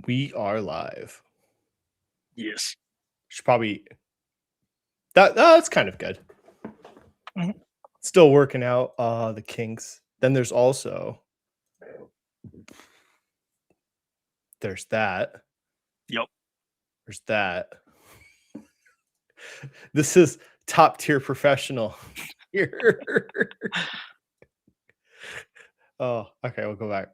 We are live. Yes. Should probably that's kind of good. Mhm. Still working out the kinks. Then there's that. Yep. There's that. This is top tier professional here. Oh, okay, we'll go back.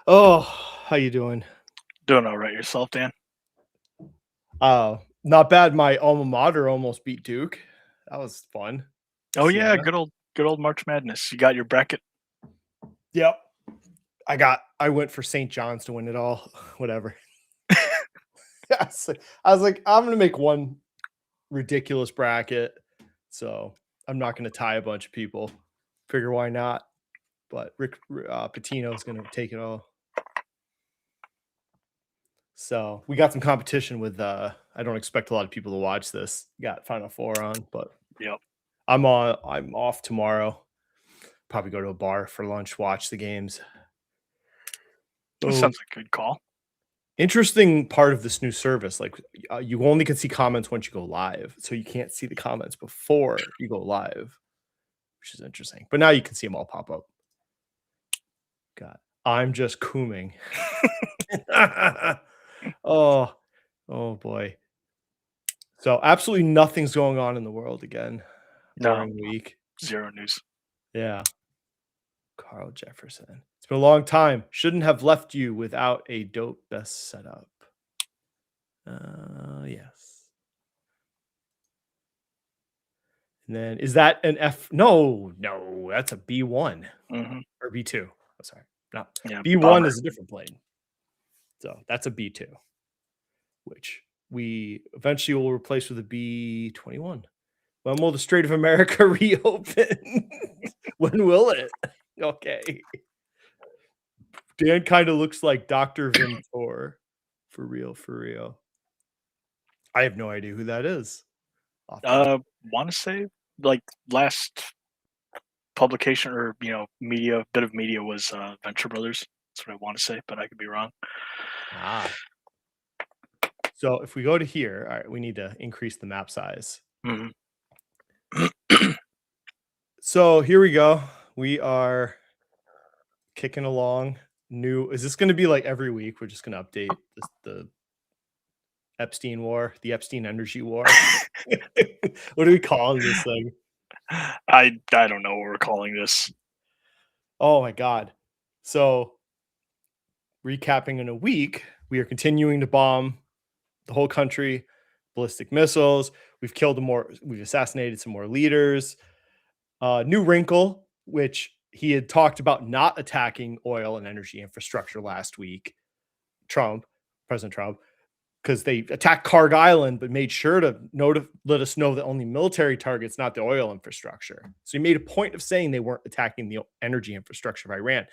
Oh, how you doing? Doing all right yourself, Dan? Not bad. My alma mater almost beat Duke. That was fun. Oh yeah, Sienna. good old March Madness. You got your bracket? Yep. I went for St. John's to win it all. Whatever. I was like, I'm gonna make one ridiculous bracket, so I'm not gonna tie a bunch of people. Figure why not? But Rick Pitino is gonna take it all. So we got some competition with. I don't expect a lot of people to watch this. Got Final Four on, but Yep. I'm off tomorrow. Probably go to a bar for lunch, watch the games. That sounds like a good call. Interesting part of this new service, like you only can see comments once you go live, so you can't see the comments before you go live, which is interesting. But now you can see them all pop up. God, I'm just cooming. oh boy. So absolutely nothing's going on in the world again. No, Boring week. zero news. Yeah. Carl Jefferson. It's been a long time. Shouldn't have left you without a dope best setup. Yes. And then is that an F? No, that's a B1 or B2. Oh, sorry. No, Yeah, B1 bummer. is a different plane. So that's a B2, which we eventually will replace with a B21. When will the Strait of America reopen? When will it? Okay. Dan kind of looks like Dr. Ventor. For real. I have no idea who that is. Want to say like last publication or bit of media was Venture Brothers. That's what I want to say, but I could be wrong. So if we go to here, all right, we need to increase the map size. Mhm. So here we go. We are kicking along. Is this going to be like every week? We're just going to update the Epstein war, the Epstein energy war. What are we calling this thing? I don't know what we're calling this. Oh my God. So recapping in a week, we are continuing to bomb the whole country, ballistic missiles. We've assassinated some more leaders. New wrinkle, which he had talked about not attacking oil and energy infrastructure last week. President Trump, because they attacked Karg Island, but made sure to let us know that only military targets, not the oil infrastructure. So he made a point of saying they weren't attacking the energy infrastructure of Iran.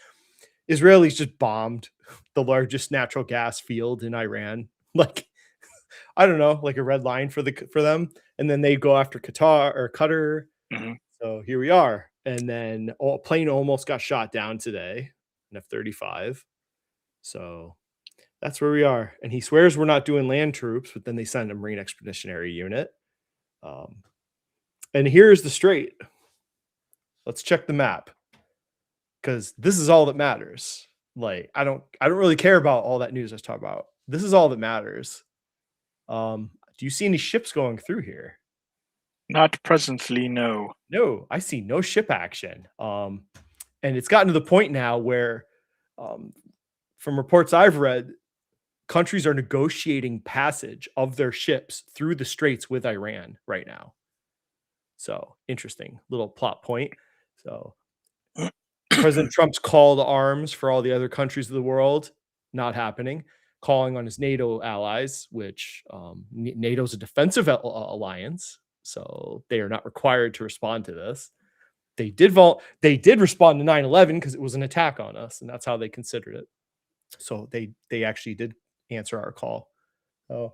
Israelis just bombed the largest natural gas field in Iran. Like, I don't know, like a red line for them. And then they go after Qatar. Mm-hmm. So here we are. And then a plane almost got shot down today, an F-35. So that's where we are. And he swears we're not doing land troops, but then they send a Marine Expeditionary Unit. And here's the strait. Let's check the map, because this is all that matters. Like, I don't really care about all that news I was talking about. This is all that matters. Do you see any ships going through here? Not presently, no. No, I see no ship action. And it's gotten to the point now where, from reports I've read, countries are negotiating passage of their ships through the straits with Iran right now. So interesting little plot point. So President Trump's call to arms for all the other countries of the world, not happening. Calling on his NATO allies, which NATO's a defensive alliance, so they are not required to respond to this. They did respond to 9/11 because it was an attack on us, and that's how they considered it. So they actually did answer our call. Oh,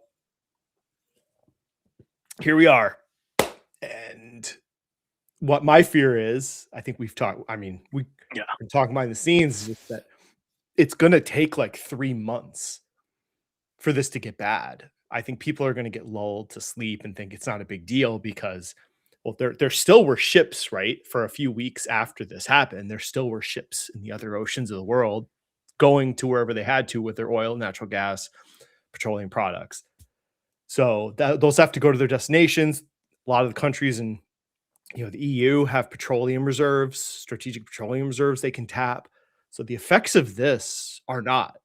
here we are. And what my fear is, I think we've talked. I mean, we've been talking behind the scenes, is that it's going to take like 3 months for this to get bad. I think people are going to get lulled to sleep and think it's not a big deal because, well, there still were ships, right? For a few weeks after this happened, there still were ships in the other oceans of the world going to wherever they had to with their oil, natural gas, petroleum products. So those have to go to their destinations. A lot of the countries in the EU have petroleum reserves, strategic petroleum reserves they can tap. So the effects of this are not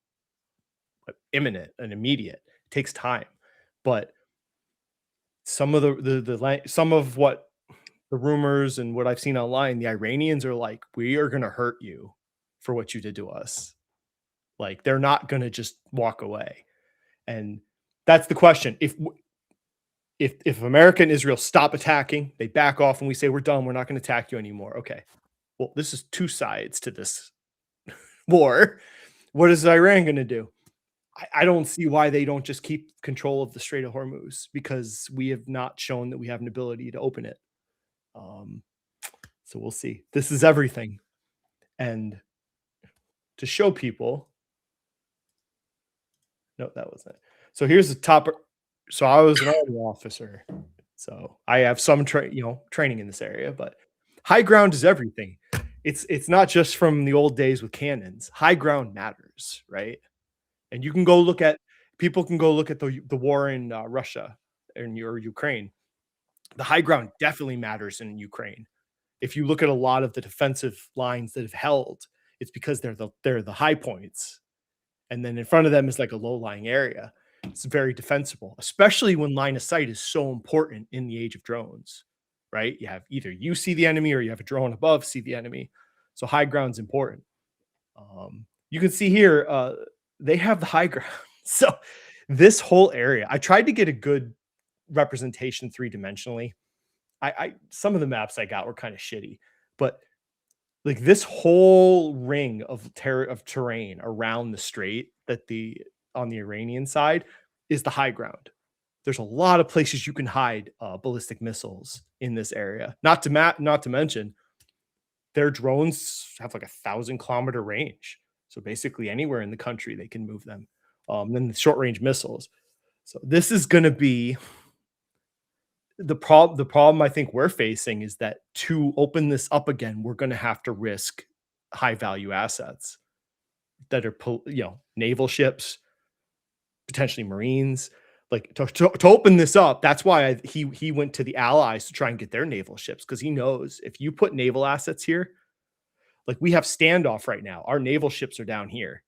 imminent and immediate. It takes time, but some of some of what the rumors and what I've seen online, the Iranians are like, we are going to hurt you for what you did to us. Like they're not going to just walk away. And that's the question. If America and Israel stop attacking, they back off and we say we're done, we're not going to attack you anymore. Okay. Well, this is two sides to this war. What is Iran going to do? I don't see why they don't just keep control of the Strait of Hormuz because we have not shown that we have an ability to open it. Um, so we'll see. This is everything. And to show people, no, that wasn't it. So here's the top. So I was an army officer. So I have some training in this area, but high ground is everything. It's not just from the old days with cannons. High ground matters, right? And you can go look at people can go look at the war in Russia and your Ukraine. The high ground definitely matters in Ukraine. If you look at a lot of the defensive lines that have held, it's because they're the high points, and then in front of them is like a low lying area. It's very defensible, especially when line of sight is so important in the age of drones, right? You have either you see the enemy or you have a drone above see the enemy. So high ground's important. You can see here, they have the high ground. So this whole area, I tried to get a good representation three-dimensionally. I some of the maps I got were kind of shitty, but like this whole ring of terrain around the strait that on the Iranian side is the high ground. There's a lot of places you can hide ballistic missiles in this area. Not to mention their drones have like 1,000-kilometer range. So basically anywhere in the country they can move them. Then the short range missiles. So this is going to be the problem I think we're facing is that to open this up again, we're going to have to risk high value assets that are, naval ships, potentially Marines. Like to open this up, that's why he went to the Allies to try and get their naval ships because he knows if you put naval assets here, like we have standoff right now. Our naval ships are down here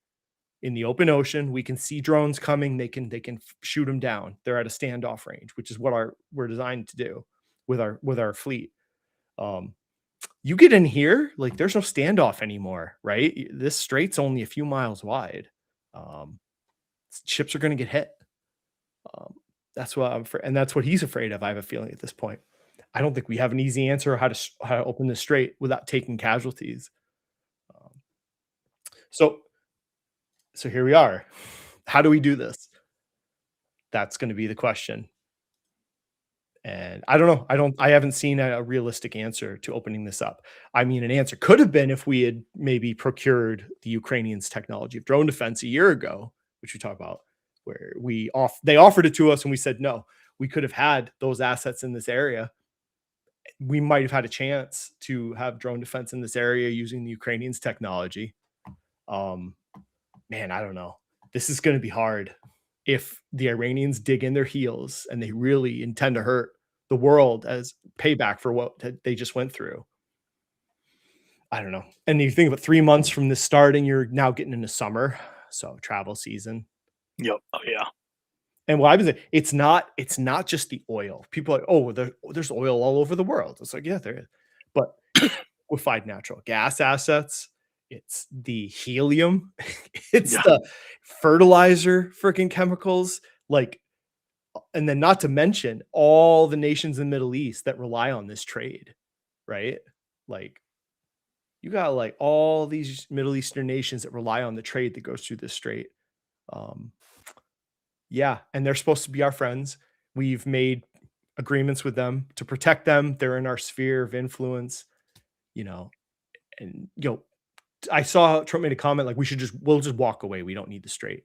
in the open ocean. We can see drones coming. They can shoot them down. They're at a standoff range, which is what we're designed to do with our fleet. You get in here, like there's no standoff anymore, right? This strait's only a few miles wide. Ships are going to get hit. That's what I'm afraid, and that's what he's afraid of. I have a feeling at this point. I don't think we have an easy answer how to open this strait without taking casualties. So here we are. How do we do this? That's going to be the question. And I don't know. I haven't seen a realistic answer to opening this up. I mean, an answer could have been if we had maybe procured the Ukrainians' technology of drone defense a year ago, which we talked about, where they offered it to us and we said no. We could have had those assets in this area. We might have had a chance to have drone defense in this area using the Ukrainians' technology. Man, I don't know. This is going to be hard if the Iranians dig in their heels and they really intend to hurt the world as payback for what they just went through. I don't know. And you think about 3 months from this starting, you're now getting into summer, so travel season. Yep. Oh yeah. And what I was saying, it's not just the oil. People are like, oh, there's oil all over the world. It's like, yeah, there is. But liquefied natural gas assets, it's the helium, it's the fertilizer freaking chemicals, like, and then not to mention all the nations in the Middle East that rely on this trade, right? Like you got like all these Middle Eastern nations that rely on the trade that goes through this strait. Yeah, and they're supposed to be our friends. We've made agreements with them to protect them. They're in our sphere of influence, and I saw Trump made a comment like we'll just walk away. We don't need the strait.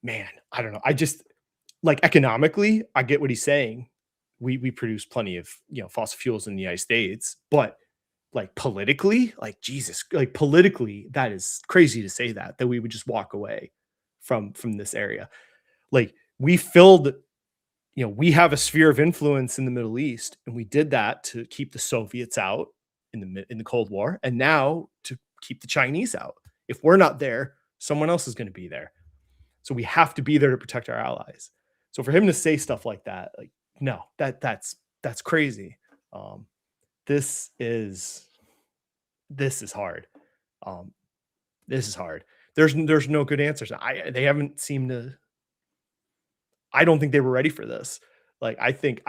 Man, I don't know. I just like economically, I get what he's saying. We produce plenty of fossil fuels in the United States, but like politically, like Jesus, like politically, that is crazy to say that we would just walk away from this area. Like we filled, we have a sphere of influence in the Middle East, and we did that to keep the Soviets out in the Cold War, and now to keep the Chinese out. If we're not there, someone else is going to be there. So we have to be there to protect our allies. So for him to say stuff like that, like no, that's crazy. This is hard. This is hard. There's no good answers. They haven't seemed to. I don't think they were ready for this. Like I think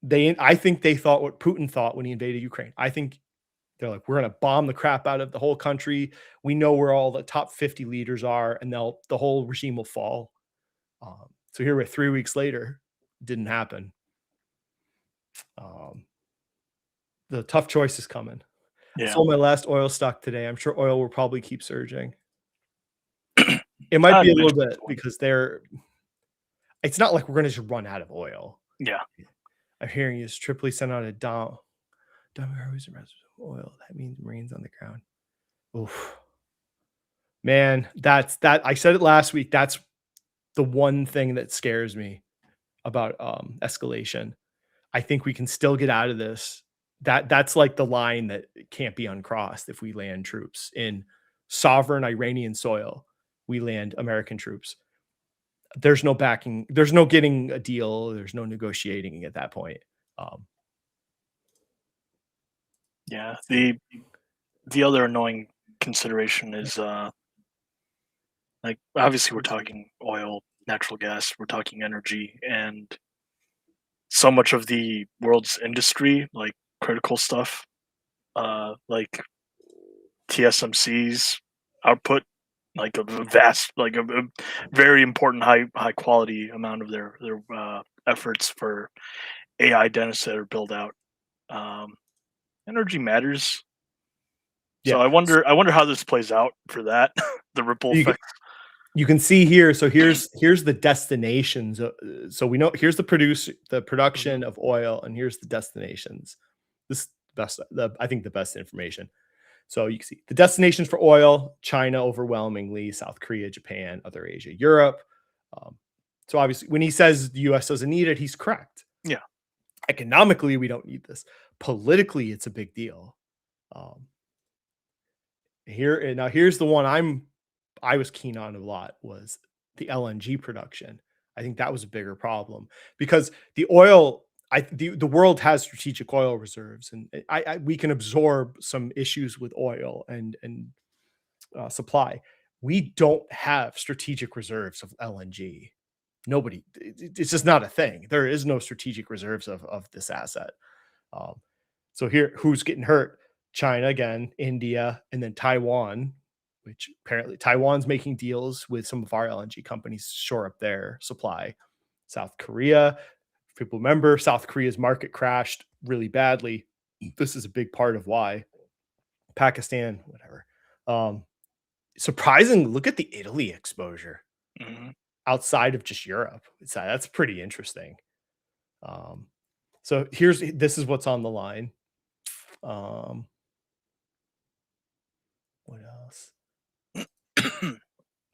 they thought what Putin thought when he invaded Ukraine. I think they're like, we're gonna bomb the crap out of the whole country. We know where all the top 50 leaders are, and the whole regime will fall. So here we're 3 weeks later, didn't happen. The tough choice is coming. Yeah. I sold my last oil stock today. I'm sure oil will probably keep surging. It might be a little bit because it's not like we're going to just run out of oil. Yeah. I'm hearing is Tripoli sent out a dumb oil. That means Marines on the ground. Oof. Man, that's that. I said it last week. That's the one thing that scares me about escalation. I think we can still get out of this. That's like the line that can't be uncrossed. If we land troops in sovereign Iranian soil, we land American troops. There's no backing. There's no getting a deal. There's no negotiating at that point. Yeah. The other annoying consideration is like obviously we're talking oil, natural gas, we're talking energy, and so much of the world's industry, like critical stuff, like TSMC's output, like a vast, like a very important high quality amount of their efforts for AI data center build out. Energy matters. So Yeah. I wonder how this plays out for that, the ripple effect. You can see here. So here's the destinations. So we know here's the production of oil, and here's the destinations. This I think the best information. So you can see the destinations for oil: China overwhelmingly, South Korea, Japan, other Asia, Europe. So obviously, when he says the U.S. doesn't need it, he's correct. Yeah. Economically, we don't need this. Politically, it's a big deal. Here's the one I was keen on a lot was the LNG production. I think that was a bigger problem because the oil, the world has strategic oil reserves, and we can absorb some issues with oil and supply. We don't have strategic reserves of LNG. Nobody, it's just not a thing. There is no strategic reserves of this asset. So here, who's getting hurt? China again, India, and then Taiwan, which apparently Taiwan's making deals with some of our LNG companies to shore up their supply. South Korea, if people remember, South Korea's market crashed really badly. This is a big part of why. Pakistan, whatever. Surprising, look at the Italy exposure outside of just Europe. That's pretty interesting. So this is what's on the line. What else?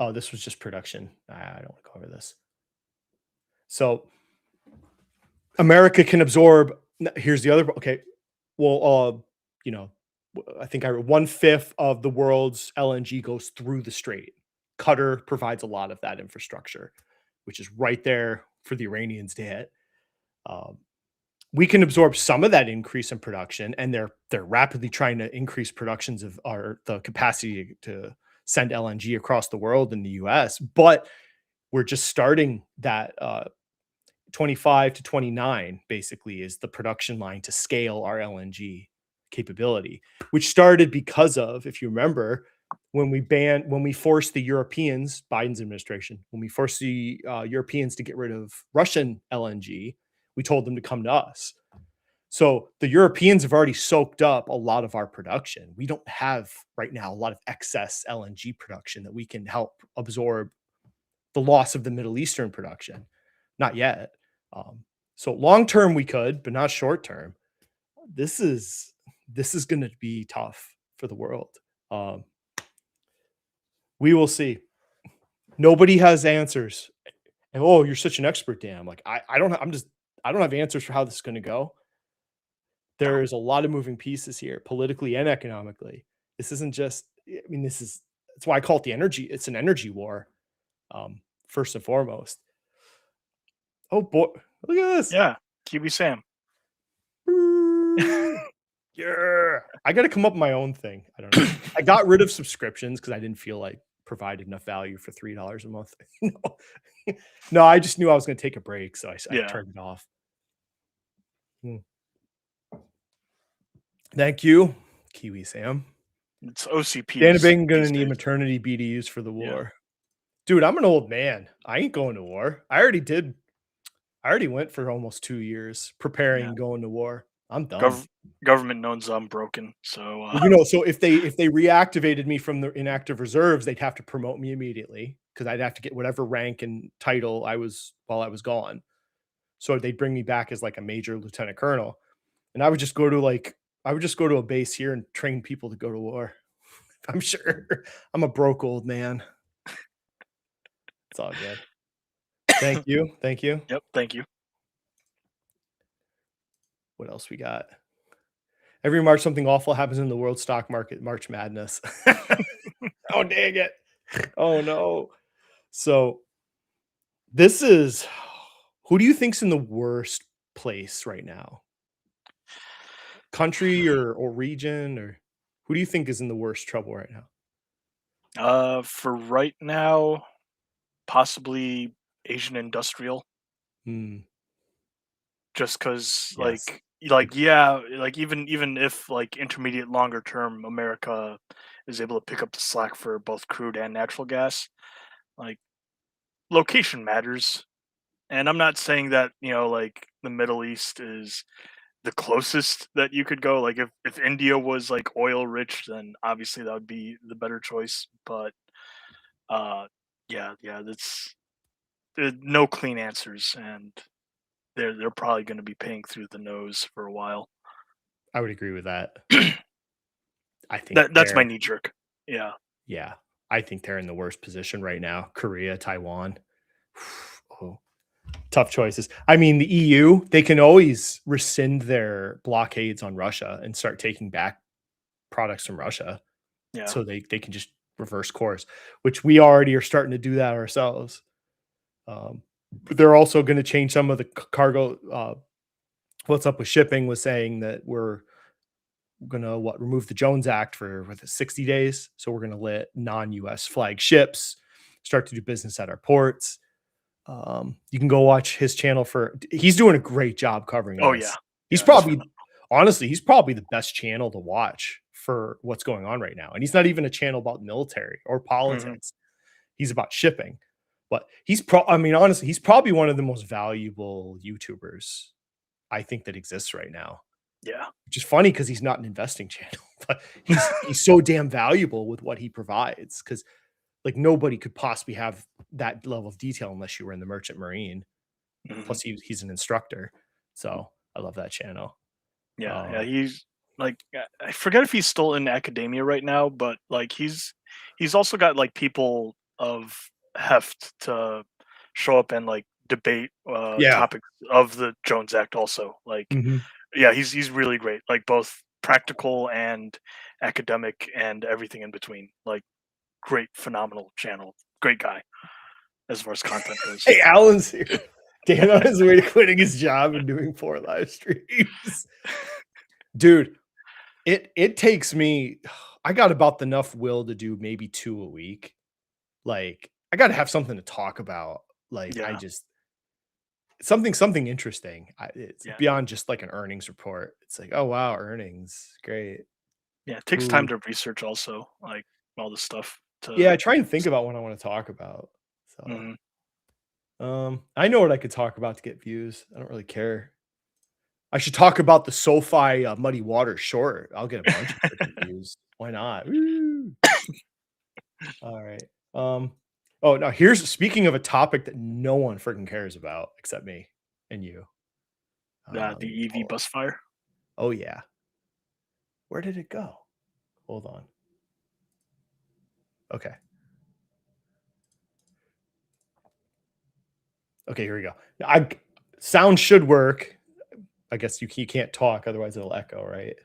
Oh, this was just production. I don't want to go over this. So America can absorb. Here's the other. Okay. Well, I think 1/5 of the world's LNG goes through the strait. Qatar provides a lot of that infrastructure, which is right there for the Iranians to hit. We can absorb some of that increase in production, and they're rapidly trying to increase productions of the capacity to send LNG across the world in the US, but we're just starting that 25 to 29 basically is the production line to scale our LNG capability, which started because of, if you remember, when we forced the Europeans, Biden's administration, when we forced the Europeans to get rid of Russian LNG, we told them to come to us. So the Europeans have already soaked up a lot of our production. We don't have right now a lot of excess LNG production that we can help absorb the loss of the Middle Eastern production. Not yet. Um, so long term we could, but not short term. This is going to be tough for the world. Um, we will see. Nobody has answers. And oh, you're such an expert, Dan. Like I don't. I don't have answers for how this is going to go. No. There's a lot of moving pieces here, politically and economically. This isn't just. I mean, this is. That's why I call it the energy. It's an energy war, first and foremost. Oh boy, look at this. Yeah, Kiwi Sam. Yeah, I got to come up with my own thing. I don't know. I got rid of subscriptions because I didn't feel like provided enough value for $3 a month. No, no, I just knew I was going to take a break, so I Yeah. turned it off. Thank you, Kiwi Sam. It's OCP. Dan Bing gonna need maternity BDUs for the war. Yeah. Dude, I'm an old man. I ain't going to war. I already went for almost 2 years preparing going to war. I'm done. Government knows I'm broken, so Well, so if they reactivated me from the inactive reserves, they'd have to promote me immediately because I'd have to get whatever rank and title I was while I was gone. So they'd bring me back as like a major lieutenant colonel, and I would just go to a base here and train people to go to war. I'm sure. I'm a broke old man. It's all good. Thank you. Thank you. Yep, thank you. What else we got? Every March, something awful happens in the world stock market. March Madness. Oh, dang it. Oh, no. So this is, who do you think's in the worst place right now? Country or region, or who do you think is in the worst trouble right now? For right now, possibly Asian industrial. Just because, Yes. yeah, like even if like intermediate longer term America is able to pick up the slack for both crude and natural gas, like location matters. And I'm not saying that, like the Middle East is the closest that you could go. Like if India was like oil rich, then obviously that would be the better choice. But yeah, that's no clean answers, and they're probably going to be paying through the nose for a while. I would agree with that. I think That's my knee jerk. Yeah. Yeah. I think they're in the worst position right now. Korea, Taiwan. Oh, tough choices. I mean, the EU, they can always rescind their blockades on Russia and start taking back products from Russia. Yeah. So they can just reverse course, which we already are starting to do that ourselves. But they're also going to change some of the cargo. What's up with shipping was saying that we're going to remove the Jones Act for 60 days. So we're going to let non-US flag ships start to do business at our ports. You can go watch his channel he's doing a great job covering this. Oh yeah. He's probably the best channel to watch for what's going on right now. And he's not even a channel about military or politics. He's about shipping. But honestly, he's probably one of the most valuable YouTubers I think that exists right now. Yeah. Which is funny because he's not an investing channel, but he's so damn valuable with what he provides, because like nobody could possibly have that level of detail unless you were in the Merchant Marine. Plus he's an instructor. So I love that channel. Yeah, he's like, I forget if he's still in academia right now, but like he's also got like people of heft to show up and like debate topics of the Jones Act also. Like yeah, he's really great, like both practical and academic and everything in between. Like great, phenomenal channel. Great guy as far as content goes. Hey, Alan's here. Dan on his way to quitting his job and doing 4 live streams. Dude, it takes me, I got about enough will to do maybe 2 a week. Like I got to have something to talk about. Like I just something interesting. It's beyond just like an earnings report. It's like, oh wow, earnings, great. Yeah, it takes time to research also, like all this stuff. I try and think about what I want to talk about. So I know what I could talk about to get views. I don't really care. I should talk about the SoFi Muddy Water short. I'll get a bunch of freaking views. Why not? Woo. All right. Oh, now here's speaking of a topic that no one freaking cares about except me and you. Let The me EV pull it. bus fire. Oh yeah. Where did it go? Hold on. Okay. Okay, here we go. Sound should work. I guess you can't talk, otherwise it'll echo, right?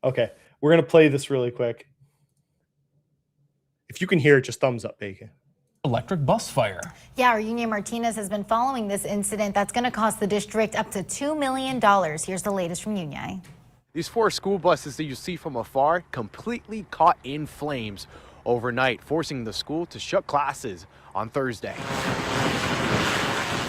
Okay, we're gonna play this really quick. If you can hear it, just thumbs up, Bacon. Electric bus fire. Yeah, Eugenia Martinez has been following this incident that's going to cost the district up to $2 million. Here's the latest from Eugenia. These 4 school buses that you see from afar completely caught in flames overnight, forcing the school to shut classes on Thursday.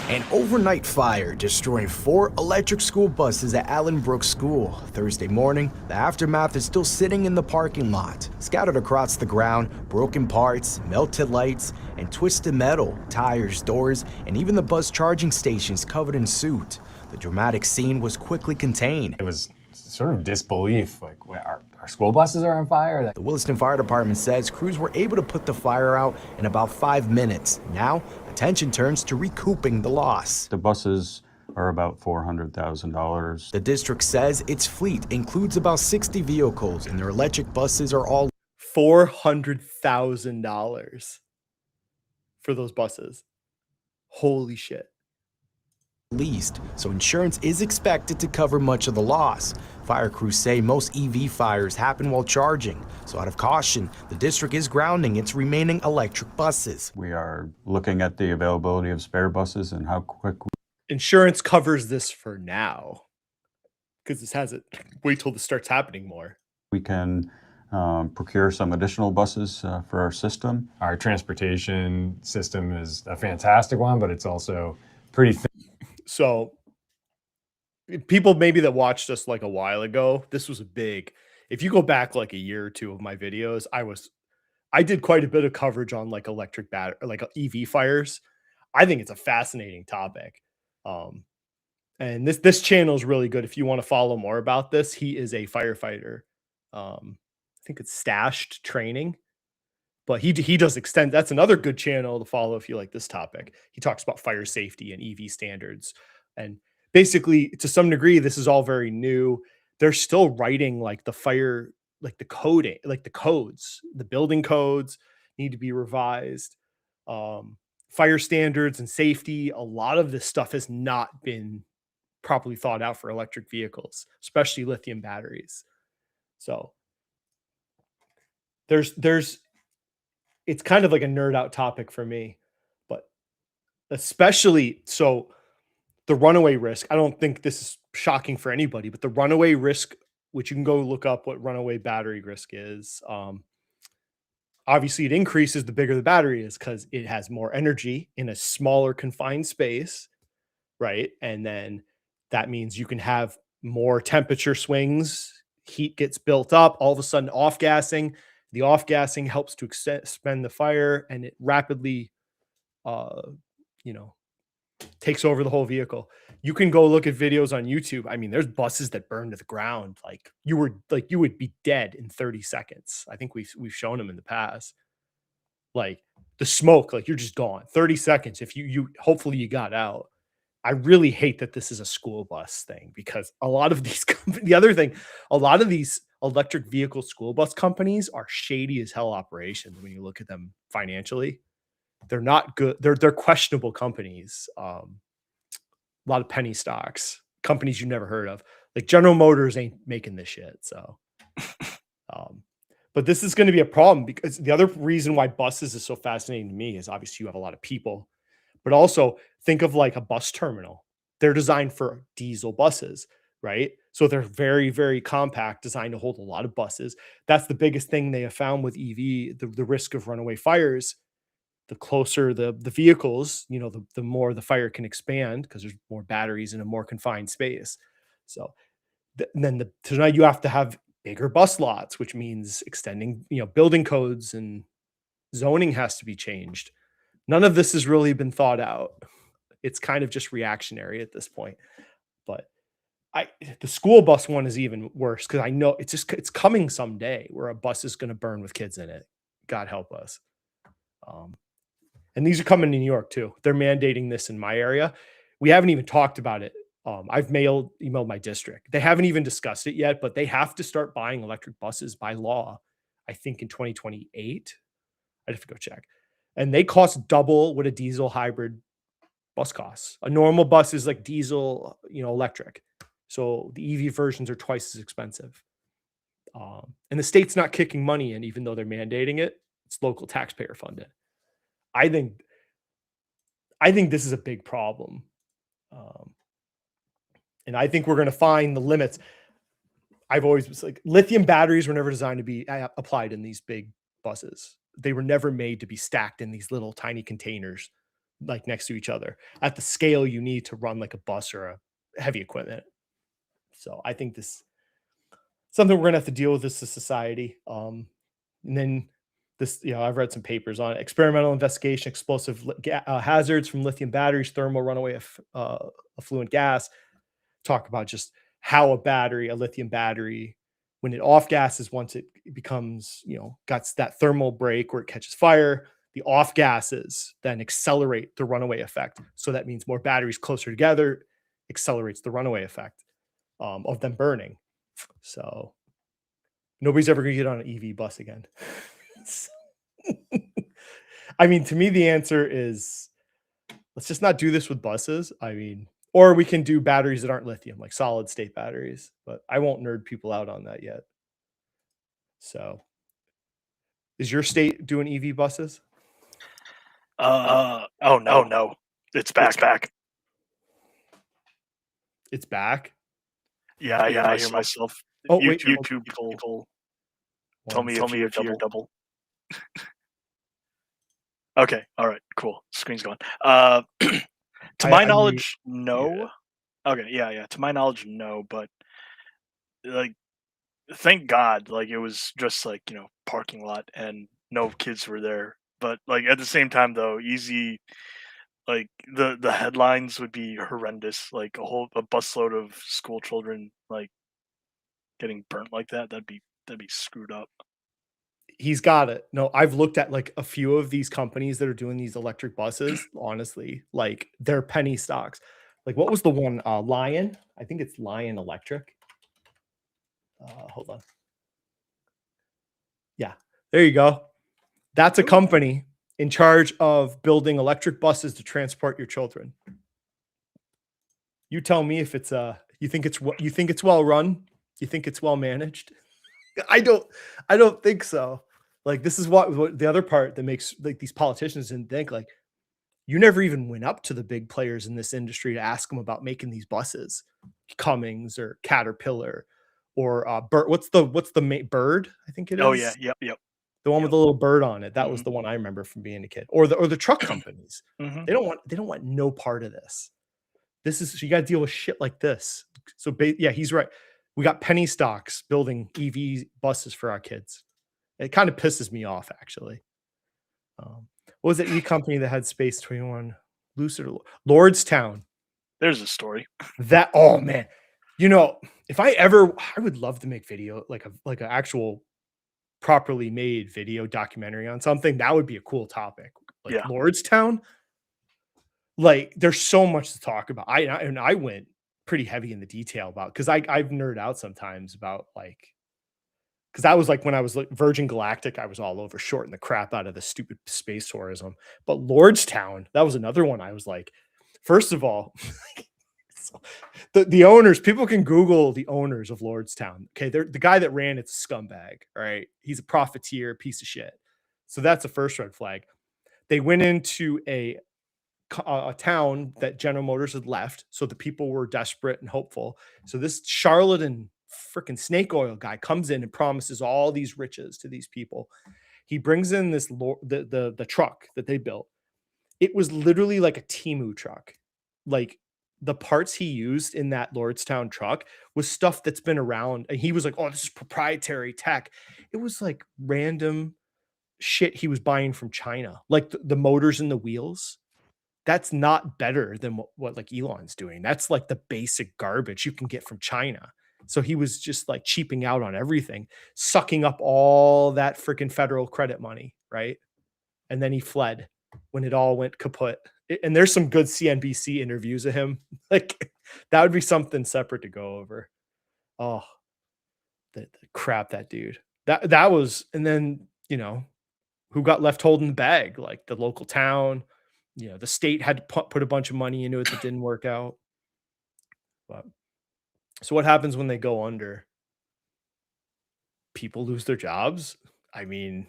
An overnight fire destroying 4 electric school buses at Allenbrook School. Thursday morning, the aftermath is still sitting in the parking lot. Scattered across the ground, broken parts, melted lights, and twisted metal, tires, doors, and even the bus charging stations covered in soot. The dramatic scene was quickly contained. It was sort of disbelief, like our school buses are on fire. The Williston Fire Department says crews were able to put the fire out in about 5 minutes. Now, attention turns to recouping the loss. The buses are about $400,000. The district says its fleet includes about 60 vehicles, and their electric buses are all $400,000 for those buses. Holy shit. leased, so insurance is expected to cover much of the loss. Fire crews say most EV fires happen while charging, so out of caution, the district is grounding its remaining electric buses. We are looking at the availability of spare buses and how quick Insurance covers this for now, because this hasn't. Wait till this starts happening more. we can procure some additional buses for our system. Our transportation system is a fantastic one, but it's also pretty thin. So people maybe that watched us like a while ago, this was a big. If you go back like a year or two of my videos, I did quite a bit of coverage on like electric battery, like EV fires. I think it's a fascinating topic. And this channel is really good. If you want to follow more about this, he is a firefighter. I think it's Stashed Training, but he does extend. That's another good channel to follow if you like this topic. He talks about fire safety and EV standards, and basically to some degree, this is all very new. They're still writing like the fire, like the coding, like the codes, the building codes need to be revised. Fire standards and safety. A lot of this stuff has not been properly thought out for electric vehicles, especially lithium batteries. So there's it's kind of like a nerd out topic for me, but especially so the runaway risk. I don't think this is shocking for anybody, but the runaway risk, which you can go look up what runaway battery risk is. Obviously, it increases the bigger the battery is because it has more energy in a smaller confined space, right? And then that means you can have more temperature swings. Heat gets built up. All of a sudden, off gassing. The off gassing helps to expand the fire, and it rapidly, takes over the whole vehicle. You can go look at videos on YouTube. I mean, there's buses that burn to the ground. Like you would be dead in 30 seconds. I think we've shown them in the past. Like the smoke, like you're just gone. 30 seconds. If you hopefully you got out. I really hate that this is a school bus thing because a lot of these the other thing, a lot of these electric vehicle school bus companies are shady as hell operations when you look at them financially. They're not good. They're questionable companies. A lot of penny stocks, companies you never heard of. Like General Motors ain't making this shit. So, but this is going to be a problem because the other reason why buses is so fascinating to me is obviously you have a lot of people, but also think of like a bus terminal. They're designed for diesel buses, right? So they're very, very compact, designed to hold a lot of buses. That's the biggest thing they have found with EV, the risk of runaway fires. The closer the vehicles, the more the fire can expand because there's more batteries in a more confined space. So so now you have to have bigger bus lots, which means extending, building codes and zoning has to be changed. None of this has really been thought out. It's kind of just reactionary at this point. But the school bus one is even worse because I know it's coming someday where a bus is going to burn with kids in it. God help us. And these are coming to New York too. They're mandating this in my area. We haven't even talked about it. I've emailed my district. They haven't even discussed it yet, but they have to start buying electric buses by law, I think in 2028. I'd have to go check. And they cost double what a diesel hybrid bus costs. A normal bus is like diesel, electric. So the EV versions are twice as expensive. And the state's not kicking money in, even though they're mandating it. It's local taxpayer funded. I think this is a big problem. And I think we're going to find the limits. I've always was like, lithium batteries were never designed to be applied in these big buses. They were never made to be stacked in these little tiny containers, like next to each other at the scale you need to run like a bus or a heavy equipment. So I think this something we're going to have to deal with as a society. And then this, I've read some papers on it. Experimental investigation, explosive hazards from lithium batteries, thermal runaway effluent gas. Talk about just how a lithium battery, when it off gases, once it becomes, got that thermal break where it catches fire, the off gases then accelerate the runaway effect. So that means more batteries closer together accelerates the runaway effect of them burning. So nobody's ever going to get on an EV bus again. I mean, to me, the answer is let's just not do this with buses. I mean, or we can do batteries that aren't lithium, like solid state batteries, but I won't nerd people out on that yet. So is your state doing EV buses? Oh no. It's back. It's back. Yeah, I hear myself. Oh, wait, YouTube people tell me if you're double. Okay, all right, cool. Screen's gone. To my knowledge, no. Yeah. Okay, yeah. To my knowledge, no. But like, thank God, like it was just like parking lot and no kids were there. But like at the same time, though, easy. Like the headlines would be horrendous. Like a busload of school children like getting burnt like that. That'd be screwed up. He's got it. No, I've looked at like a few of these companies that are doing these electric buses. Honestly, like they're penny stocks. Like what was the one? Lion. I think it's Lion Electric. Hold on. Yeah, there you go. That's a company in charge of building electric buses to transport your children. You tell me if it's you think it's well run? You think it's well managed? I don't think so. Like this is what the other part that makes like these politicians didn't think like you never even went up to the big players in this industry to ask them about making these buses, Cummins or Caterpillar or Bird. What's the Bird? I think it is. Oh yeah, yep. The one with the little bird on it. That was the one I remember from being a kid. Or the truck companies. Mhm. They don't want no part of this. You got to deal with shit like this. So yeah, he's right. We got penny stocks building EV buses for our kids. It kind of pisses me off, actually. What was that company that had Space 21? Lordstown. There's a story. Oh man, I would love to make video like an actual properly made video documentary on something. That would be a cool topic. Like Lordstown. Like there's so much to talk about. I went pretty heavy in the detail about because I've nerd out sometimes about like because that was like when I was like Virgin Galactic, I was all over shorting the crap out of the stupid space tourism. But Lordstown, that was another one I was like, first of all, the owners, people can Google the owners of Lordstown. Okay, they're the guy that ran it's a scumbag. All right, he's a profiteer, piece of shit. So that's the first red flag. They went into a town that General Motors had left, so the people were desperate and hopeful. So this charlatan freaking snake oil guy comes in and promises all these riches to these people. He brings in this the truck that they built. It was literally like a Temu truck. Like the parts he used in that Lordstown truck was stuff that's been around, and he was like, "Oh, this is proprietary tech." It was like random shit he was buying from China, like the motors and the wheels. that's not better than what like Elon's doing. That's like the basic garbage you can get from China. So he was just like cheaping out on everything, sucking up all that freaking federal credit money, right? And then he fled when it all went kaput. And there's some good CNBC interviews of him. Like that would be something separate to go over. Oh, the crap that dude. That was, and then who got left holding the bag? Like the local town, the state had to put a bunch of money into it that didn't work out. But so what happens when they go under? People lose their jobs. I mean,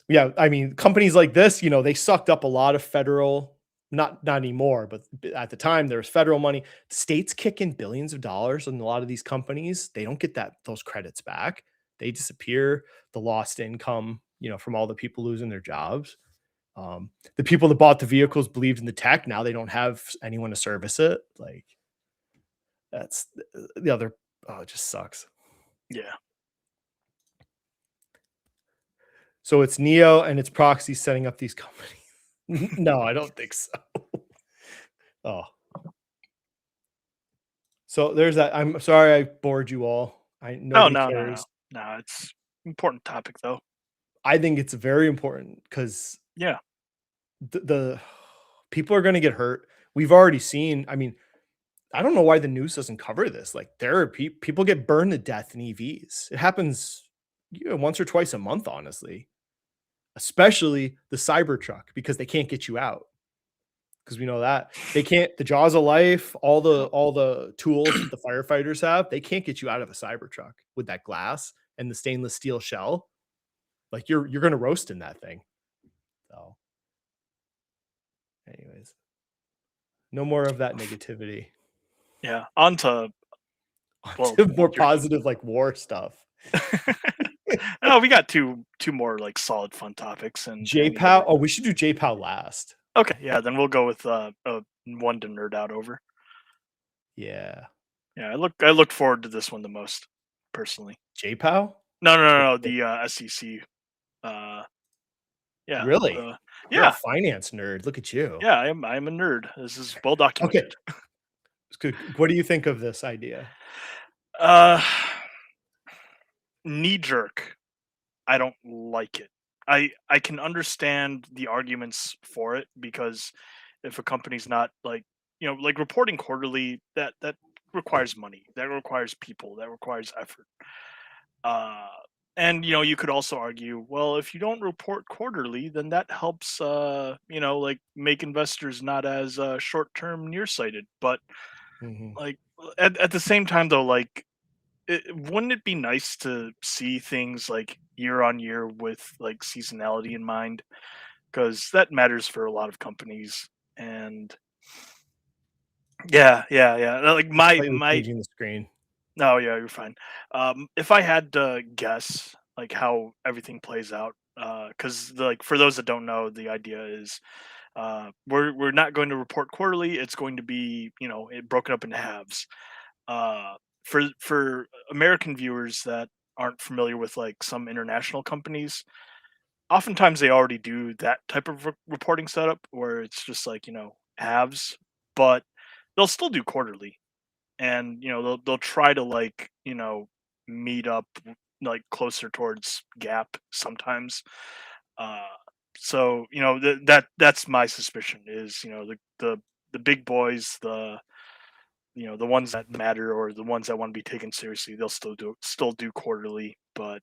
yeah, I mean, companies like this, they sucked up a lot of federal, not anymore, but at the time there was federal money. The states kick in billions of dollars in a lot of these companies. They don't get those credits back. They disappear. The lost income, from all the people losing their jobs. The people that bought the vehicles believed in the tech. Now they don't have anyone to service it. Like that's the other. Oh, it just sucks. Yeah. So it's Neo and its proxy setting up these companies. No, I don't think so. Oh. So there's that. I'm sorry I bored you all. Nobody cares. No, it's important topic though. I think it's very important because Yeah. the people are going to get hurt. We've already seen. I mean, I don't know why the news doesn't cover this. Like there are people get burned to death in EVs. It happens once or twice a month, honestly. Especially the Cybertruck because they can't get you out. Because we know that they can't. The jaws of life, all the tools that the firefighters have, they can't get you out of a Cybertruck with that glass and the stainless steel shell. Like you're going to roast in that thing. So, anyways, no more of that negativity. Yeah. On to more positive, like war stuff. No, we got two more like solid fun topics and JPOW. Oh, we should do JPOW last. Okay, yeah, then we'll go with one to nerd out over. Yeah. Yeah, I look forward to this one the most, personally. JPOW? No, the SEC. Yeah. Really? Yeah. You're a finance nerd. Look at you. Yeah, I'm a nerd. This is well documented. Okay. It's good. What do you think of this idea? Knee jerk. I don't like it. I can understand the arguments for it because if a company's not like reporting quarterly, that requires money, that requires people, that requires effort. And you could also argue, well, if you don't report quarterly, then that helps like make investors not as short-term nearsighted. But like at the same time though, like wouldn't it be nice to see things like year on year with like seasonality in mind, because that matters for a lot of companies. And yeah, like my changing the screen. No, yeah, you're fine. If I had to guess like how everything plays out, because like for those that don't know, the idea is we're not going to report quarterly. It's going to be broken up into halves. For American viewers that aren't familiar with like some international companies, oftentimes they already do that type of reporting setup where it's just like halves, but they'll still do quarterly, and they'll try to like meet up like closer towards gap sometimes. So that's my suspicion is the big boys, the ones that matter or the ones that want to be taken seriously, they'll still do quarterly. But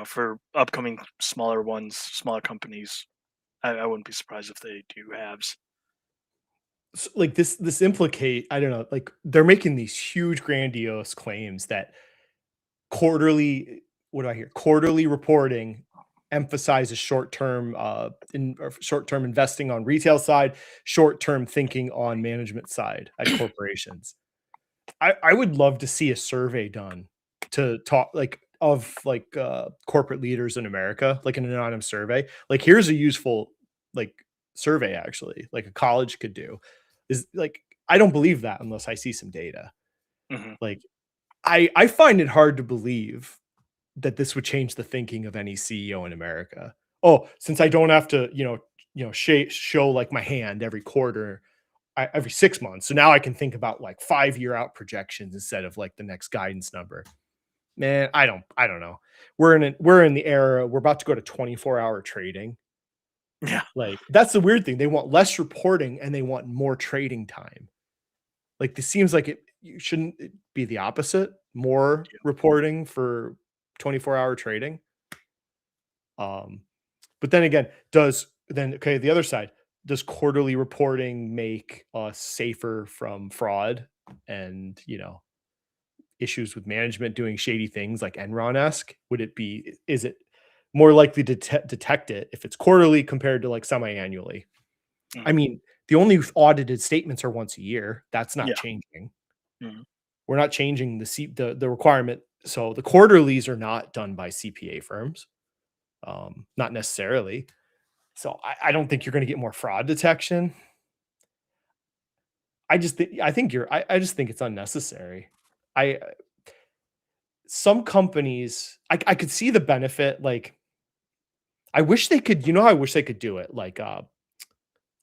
for upcoming smaller ones, smaller companies, I wouldn't be surprised if they do halves. So, like this implicate, I don't know, like they're making these huge grandiose claims that quarterly, what do I hear? Quarterly reporting emphasizes short-term short-term investing on retail side, short-term thinking on management side at corporations. I would love to see a survey done to talk of corporate leaders in America, like an anonymous survey. Like here's a useful survey actually, like a college could do. Is like I don't believe that unless I see some data. Like I find it hard to believe that this would change the thinking of any CEO in America. Oh, since I don't have to, show like my hand every quarter, every 6 months. So now I can think about like 5-year out projections instead of like the next guidance number. Man, I don't know. We're in the era, we're about to go to 24-hour trading. Yeah. Like, that's the weird thing. They want less reporting and they want more trading time. Like, this seems like you shouldn't it be the opposite, more reporting for 24-hour trading. But then again, the other side, does quarterly reporting make us safer from fraud and, issues with management doing shady things like Enron-esque? Is it more likely to detect it if it's quarterly compared to like semi-annually? I Mhm. mean, the only audited statements are once a year. That's not Yeah. changing. Mhm. We're not changing the requirement. So the quarterlies are not done by CPA firms, not necessarily. So I don't think you're going to get more fraud detection. I just think it's unnecessary. I Some companies, I could see the benefit. Like, I wish they could. I wish they could do it. Like,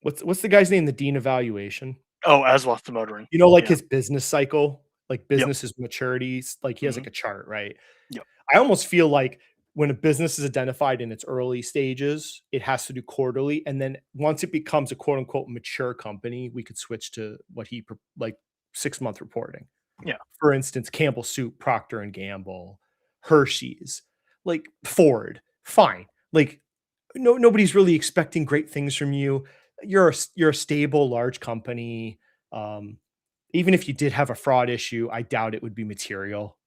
what's the guy's name? The dean evaluation. Oh, Aswath the motoring. Like Yeah. his business cycle, like Yep. business's maturities. Like he has Mhm. like a chart, right? Yep. I almost feel like when a business is identified in its early stages, it has to do quarterly, and then once it becomes a quote unquote mature company, we could switch to what like 6-month reporting. Yeah. For instance, Campbell Soup, Procter and Gamble, Hershey's, like Ford. Fine. Like, nobody's really expecting great things from you. You're a stable, large company. Even if you did have a fraud issue, I doubt it would be material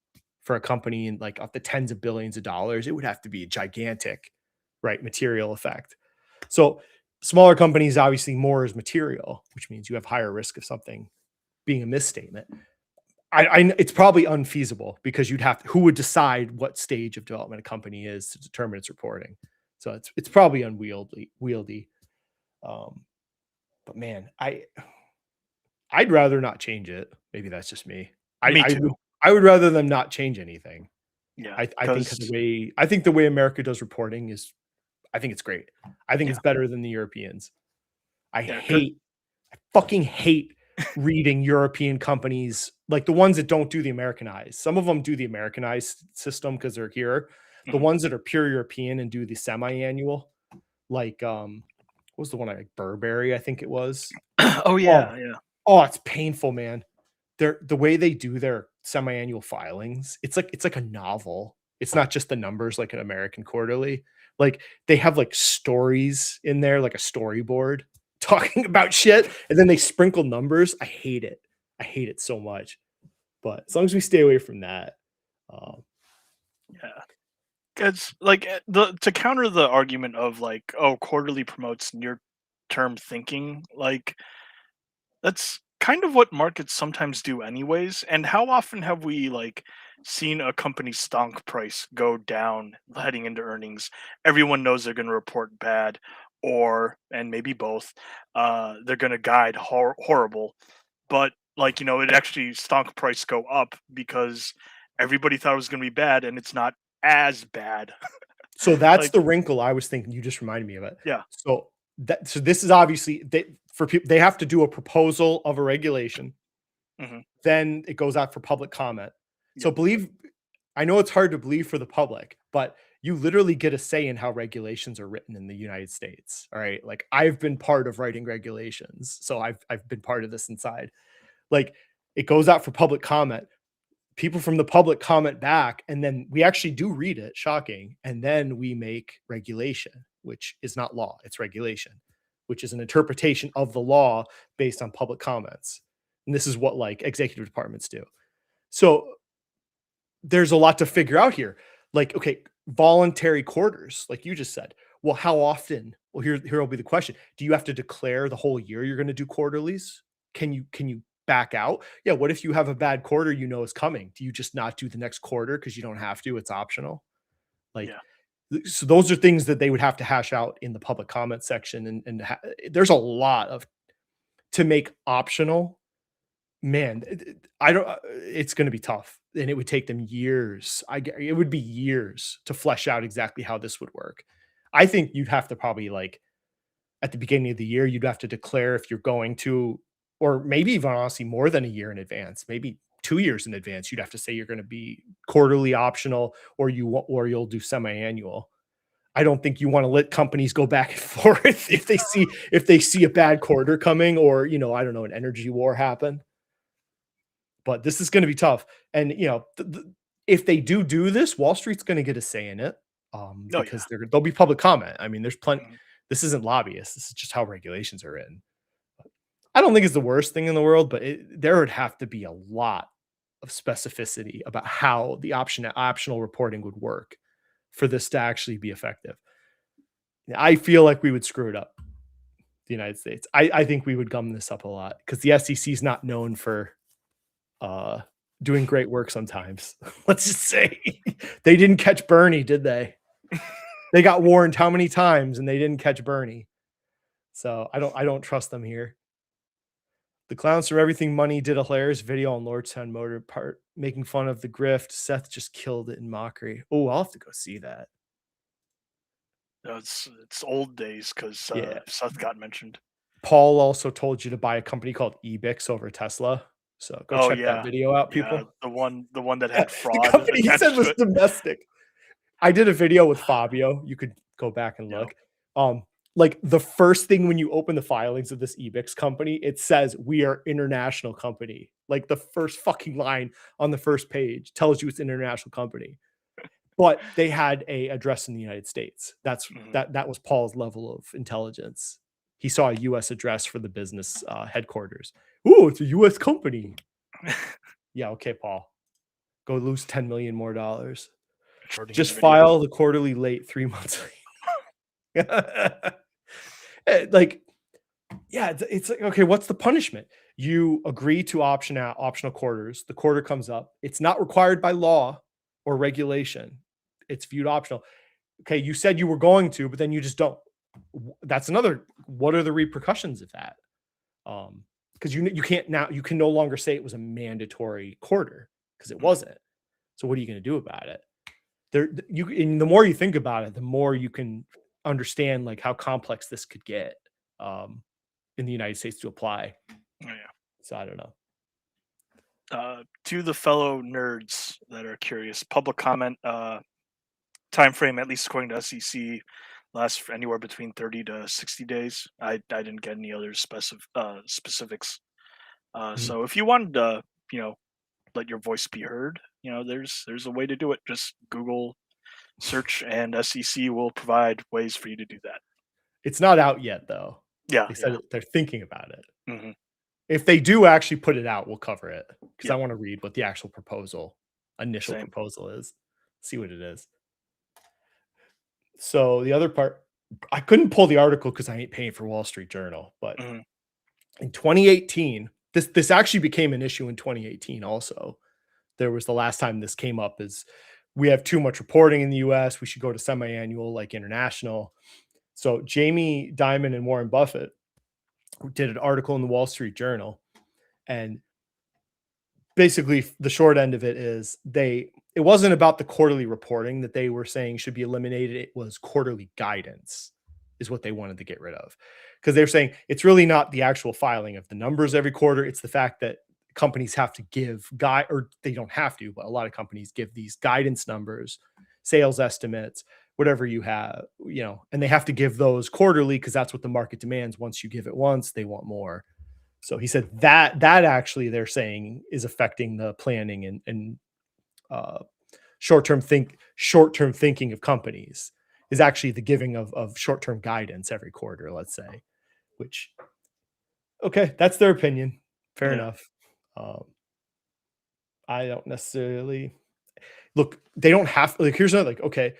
for a company in like of the tens of billions of dollars. It would have to be a gigantic, right, material effect. So smaller companies, obviously more is material, which means you have higher risk of something being a misstatement. It's probably unfeasible because who would decide what stage of development a company is to determine its reporting. So it's probably wieldy. But man, I'd rather not change it. Maybe that's just me. Me I too. would I would rather them not change anything. Yeah. I think the way America does reporting I think it's great. I think Yeah. it's better than the Europeans. Yeah, 'cause I fucking hate reading European companies, like the ones that don't do the Americanized. Some of them do the Americanized system because they're here. The Mhm. ones that are pure European and do the semi-annual, like what was the one like Burberry, I think it was. Oh, yeah, yeah. Oh, it's painful, man. The way they do their semi-annual filings, it's like a novel. It's not just the numbers like an American quarterly. Like, they have like stories in there, like a storyboard talking about shit, and then they sprinkle numbers. I hate it. I hate it so much. But as long as we stay away from that, um, Yeah. It's like to counter the argument of like, oh, quarterly promotes near term thinking, like that's kind of what markets sometimes do anyways. And how often have we like seen a company's stock price go down heading into earnings? Everyone knows they're going to report bad, or and maybe both. They're going to guide horrible, but like it actually stock price go up because everybody thought it was going to be bad, and it's not as bad. so that's Like, the wrinkle I was thinking. You just reminded me of it. yeah. So this is obviously for people, they have to do a proposal of a regulation. Mhm. Then it goes out for public comment. So Yep. I know it's hard to believe for the public, but you literally get a say in how regulations are written in the United States. All right. Like, I've been part of writing regulations. So I've been part of this inside. Like, it goes out for public comment. People from the public comment back, and then we actually do read it, shocking. And then we make regulation, which is not law, it's regulation, which is an interpretation of the law based on public comments. And this is what like executive departments do. So there's a lot to figure out here. Like, okay, voluntary quarters, like you just said. Well, how often? Well, here will be the question. Do you have to declare the whole year you're going to do quarterlies? Can you back out? Yeah, what if you have a bad quarter is coming? Do you just not do the next quarter because you don't have to? It's optional. Like, Yeah. so those are things that they would have to hash out in the public comment section, there's a lot of to make optional. Man, I don't. It's going to be tough, and it would take them years. It would be years to flesh out exactly how this would work. I think you'd have to probably like at the beginning of the year, you'd have to declare if you're going to, or maybe even honestly more than a year in advance, maybe 2 years in advance, you'd have to say you're going to be quarterly optional, or you'll do semi-annual. I don't think you want to let companies go back and forth if they see a bad quarter coming, or I don't know, an energy war happen. But this is going to be tough, and if they do this, Wall Street's going to get a say in it, because there'll be public comment. I mean, there's plenty. This isn't lobbyists. This is just how regulations are written. I don't think it's the worst thing in the world, but there would have to be a lot of specificity about how the optional reporting would work for this to actually be effective. I feel like we would screw it up, the United States. I think we would gum this up a lot because the SEC is not known for doing great work sometimes. Let's just say they didn't catch Bernie, did they? They got warned how many times and they didn't catch Bernie. So I don't trust them here. The clowns from Everything Money did a hilarious video on Lordstown Motor Park making fun of the grift. Seth just killed it in mockery. Oh, I'll have to go see that. No, it's old days because Seth got mentioned. Paul also told you to buy a company called Ebix over Tesla. So go check that video out, people. Yeah, the one that had fraud. The company he said was domestic. I did a video with Fabio. You could go back and look. Like the first thing when you open the filings of this Ebix company, it says we are international company. Like the first fucking line on the first page tells you it's an international company. But they had a address in the United States. That was Paul's level of intelligence. He saw a U.S. address for the business headquarters. Ooh, it's a U.S. company. Yeah, okay, Paul. Go lose $10 million more. Just file the quarterly late 3 months. Like, yeah, it's like, okay, what's the punishment? You agree to optional quarters. The quarter comes up. It's not required by law or regulation. It's viewed optional. Okay, you said you were going to, but then you just don't. That's another. What are the repercussions of that? Because you can't now. You can no longer say it was a mandatory quarter because it wasn't. So what are you going to do about it? And the more you think about it, the more you can understand like how complex this could get in the United States to apply. Oh, yeah. So I don't know. To the fellow nerds that are curious, public comment time frame, at least according to SEC, lasts for anywhere between 30 to 60 days. I didn't get any other specifics. So if you wanted to, let your voice be heard, there's a way to do it. Just Google search and SEC will provide ways for you to do that. It's not out yet though. Yeah. They said they're thinking about it. Mm-hmm. If they do actually put it out, we'll cover it because I want to read what the actual initial proposal is, see what it is. So the other part, I couldn't pull the article because I ain't paying for Wall Street Journal, but in 2018, this actually became an issue in 2018 also. There was the last time this came up is we have too much reporting in the US. We should go to semi-annual like international. So Jamie Dimon and Warren Buffett did an article in the Wall Street Journal, and basically the short end of it is it wasn't about the quarterly reporting that they were saying should be eliminated. It was quarterly guidance is what they wanted to get rid of, because they're saying it's really not the actual filing of the numbers every quarter. It's the fact that companies have to give or they don't have to, but a lot of companies give these guidance numbers, sales estimates, whatever you have, and they have to give those quarterly because that's what the market demands. Once you give it once, they want more. So he said that actually they're saying is affecting the planning and short-term thinking of companies is actually the giving of short-term guidance every quarter, let's say, which, okay, that's their opinion. Fair enough. I don't necessarily look, they don't have here's another, okay,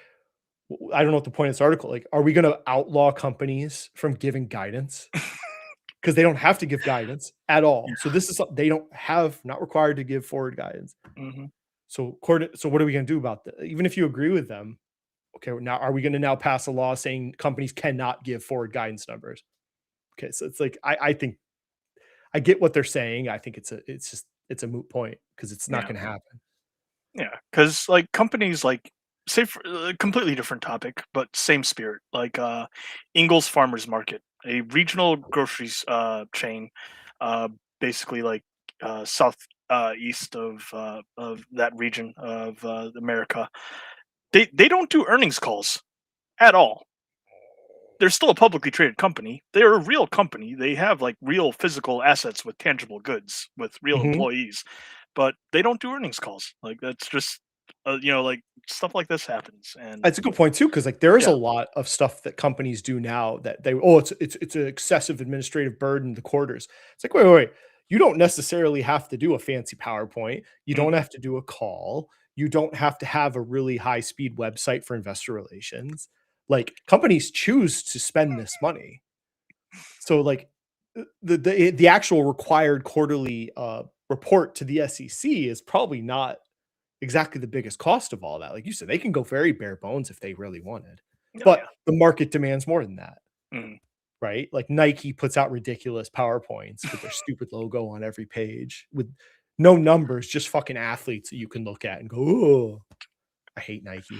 I don't know what the point of this article, are we going to outlaw companies from giving guidance? Because they don't have to give guidance at all. So this is something they not required to give forward guidance. Mm-hmm. So what are we going to do about that? Even if you agree with them, okay, now are we going to now pass a law saying companies cannot give forward guidance numbers? Okay, so it's like I think I get what they're saying. I think it's a moot point because it's not going to happen. Yeah, because companies say for a completely different topic, but same spirit. Ingalls Farmers Market a regional groceries chain, basically like south east of that region of America. They don't do earnings calls at all. They're still a publicly traded company. They're a real company. They have like real physical assets with tangible goods with real Mhm. employees, but they don't do earnings calls. Like that's just like stuff like this happens. And That's a good point too, because like there is a yeah, lot of stuff that companies do now that it's an excessive administrative burden, the quarters. It's like, wait. You don't necessarily have to do a fancy PowerPoint. You don't mhm, have to do a call. You don't have to have a really high speed website for investor relations. Like companies choose to spend this money. So like the actual required quarterly report to the SEC is probably not exactly the biggest cost of all that. Like you said, they can go very bare bones if they really wanted, oh but yeah, the market demands more than that, mhm. right? Like Nike puts out ridiculous PowerPoints with their stupid logo on every page with no numbers, just fucking athletes that you can look at and go, oh, I hate Nike.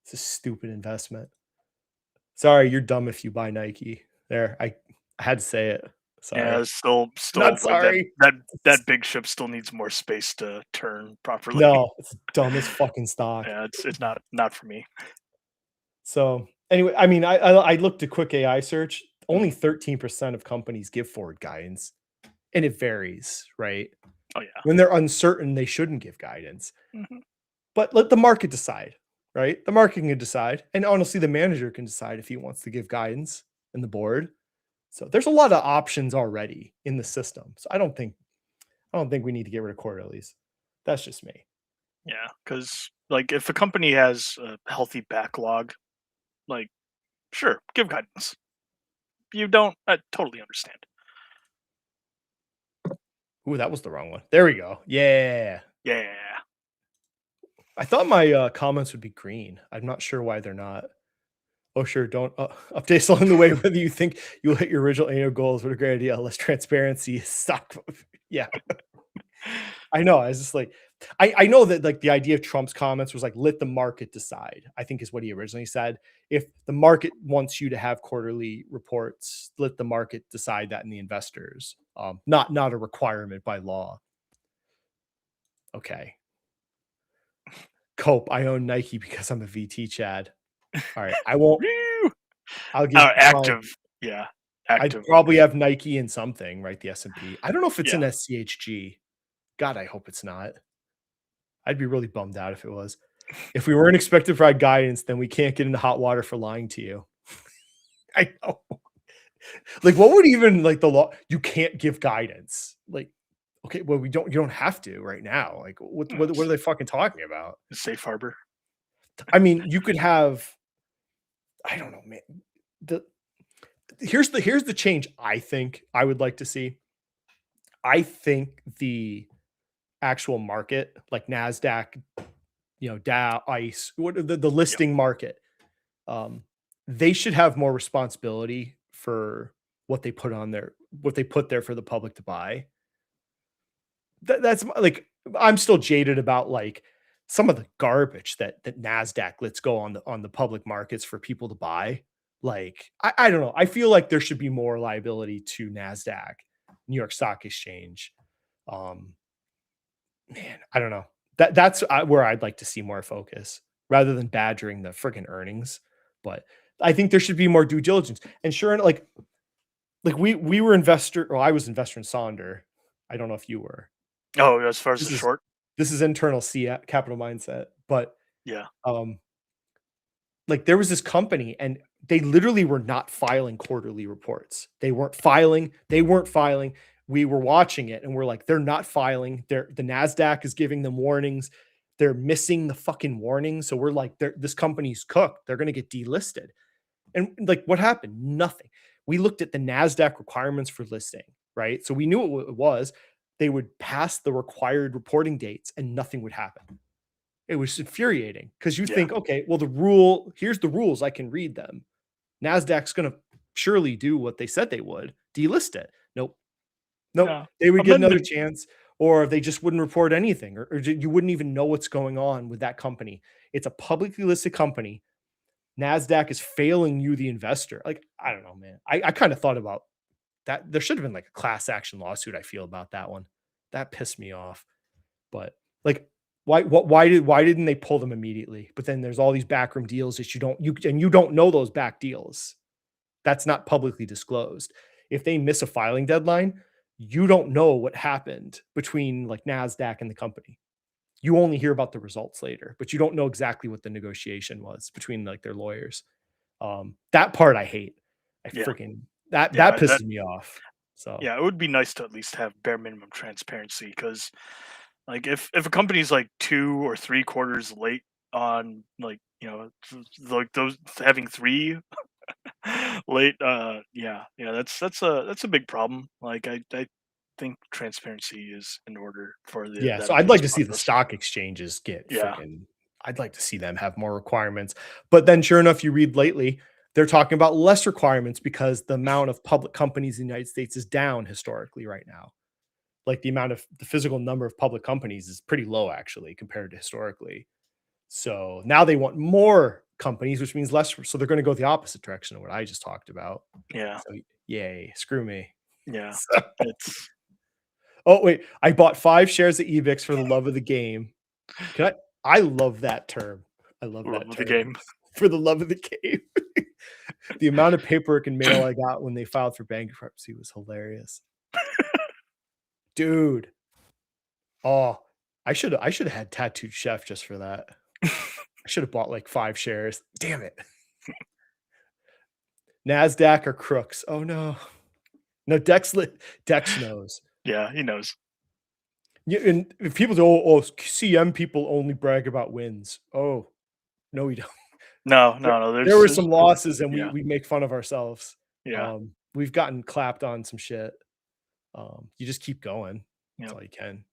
It's a stupid investment. Sorry, you're dumb if you buy Nike. There, I had to say it. Yeah. Sorry. Still Not like that sorry. that that big ship still needs more space to turn properly. No, it's dumb as fucking stock. Yeah, it's not for me. So anyway, I mean, I looked at quick AI search. Only Mhm. 13% of companies give forward guidance, and it varies, right? Oh yeah. When they're uncertain, they shouldn't give guidance. Mhm. But let the market decide, right? The market can decide, and honestly, the manager can decide if he wants to give guidance and the board. So there's a lot of options already in the system. So I don't think we need to get rid of quarterlies. That's just me. Yeah, because like if a company has a healthy backlog, like sure, give guidance. You don't, I totally understand. Ooh, that was the wrong one. There we go. Yeah. Yeah. I thought my comments would be green. I'm not sure why they're not. Oh, sure. Don't updates along the way whether you think you'll hit your original annual goals. What a great idea. Less transparency. Stock. Yeah, I know. I was just like, I know that like the idea of Trump's comments was like, let the market decide, I think is what he originally said. If the market wants you to have quarterly reports, let the market decide that in the investors. Not a requirement by law. Okay. Cope. I own Nike because I'm a VT Chad. All right. I won't. Woo! I'll give fine. Active. Yeah. I'd Active. probably have Nike in something, right? The S&P. I don't know if it's an Yeah. SCHG. God, I hope it's not. I'd be really bummed out if it was. If we weren't expected to provide guidance, then we can't get into hot water for lying to you. I know. Like, what would even like the law? You can't give guidance. Like, okay, well, you don't have to right now. Like, what are they fucking talking about? Safe harbor. I mean, you could have, I don't know, man. The here's the change I think I would like to see. I think the actual market, like NASDAQ, Dow, ICE, what the Yep. listing market, they should have more responsibility for what they put on there, what they put there for the public to buy. That's like I'm still jaded about like some of the garbage that NASDAQ lets go on the public markets for people to buy. Like I don't know. I feel like there should be more liability to NASDAQ, New York Stock Exchange. Um, Man, I don't know. That's where I'd like to see more focus rather than badgering the freaking earnings. But I think there should be more due diligence. And sure, like we were investor, or I was investor in Sonder. I don't know if you were. Oh, as far as This the is short. this is internal capital mindset. But Yeah. um, like there was this company and they literally were not filing quarterly reports. They weren't filing. We were watching it and we're like, they're not filing. The NASDAQ is giving them warnings. They're missing the fucking warnings. So we're like, this company's cooked. They're going to get delisted. And like, what happened? Nothing. We looked at the NASDAQ requirements for listing, right? So we knew what it was. They would pass the required reporting dates and nothing would happen. It was infuriating because you Yeah. think, okay, well, here's the rules. I can read them. NASDAQ's going to surely do what they said they would, delist it. Nope. Yeah. They would get another Amendment. chance, or they just wouldn't report anything, or you wouldn't even know what's going on with that company. It's a publicly listed company. NASDAQ is failing you, the investor. Like, I don't know, man. I kind of thought about that. There should have been like a class action lawsuit, I feel, about that one. That pissed me off. But like, why didn't they pull them immediately? But then there's all these backroom deals that you don't know those back deals. That's not publicly disclosed. If they miss a filing deadline, you don't know what happened between like NASDAQ and the company. You only hear about the results later, but you don't know exactly what the negotiation was between like their lawyers. That part I hate. Yeah. That Yeah, pisses me off. So Yeah, it would be nice to at least have bare minimum transparency, because like if a company's like 2 or 3 quarters late on, like, like those having 3 late, that's a big problem. Like I think transparency is in order for yeah, that so I'd like appeals to see the process. stock exchanges get Yeah. freaking. I'd like to see them have more requirements. But then, sure enough, you read lately they're talking about less requirements because the amount of public companies in the United States is down historically right now. Like the physical number of public companies is pretty low actually compared to historically. So now they want more companies, which means less. So they're going to go the opposite direction of what I just talked about. Yeah. So yay, screw me. Yeah. So- It's oh wait, I bought 5 shares of EBIX for the love of the game. I love that term. I love love that of term. the game. For the love of the game. The amount of paperwork and mail I got when they filed for bankruptcy was hilarious. Dude. Oh, I should have had Tattooed Chef just for that. I should have bought like 5 shares. Damn it. NASDAQ or crooks. Oh no. No, Dex knows. Yeah, he knows. Yeah, and if people say, oh, CM people only brag about wins. Oh, no, we don't. No. There were some losses, and yeah. we make fun of ourselves. Yeah. We've gotten clapped on some shit. You just keep going. That's Yep. all you can.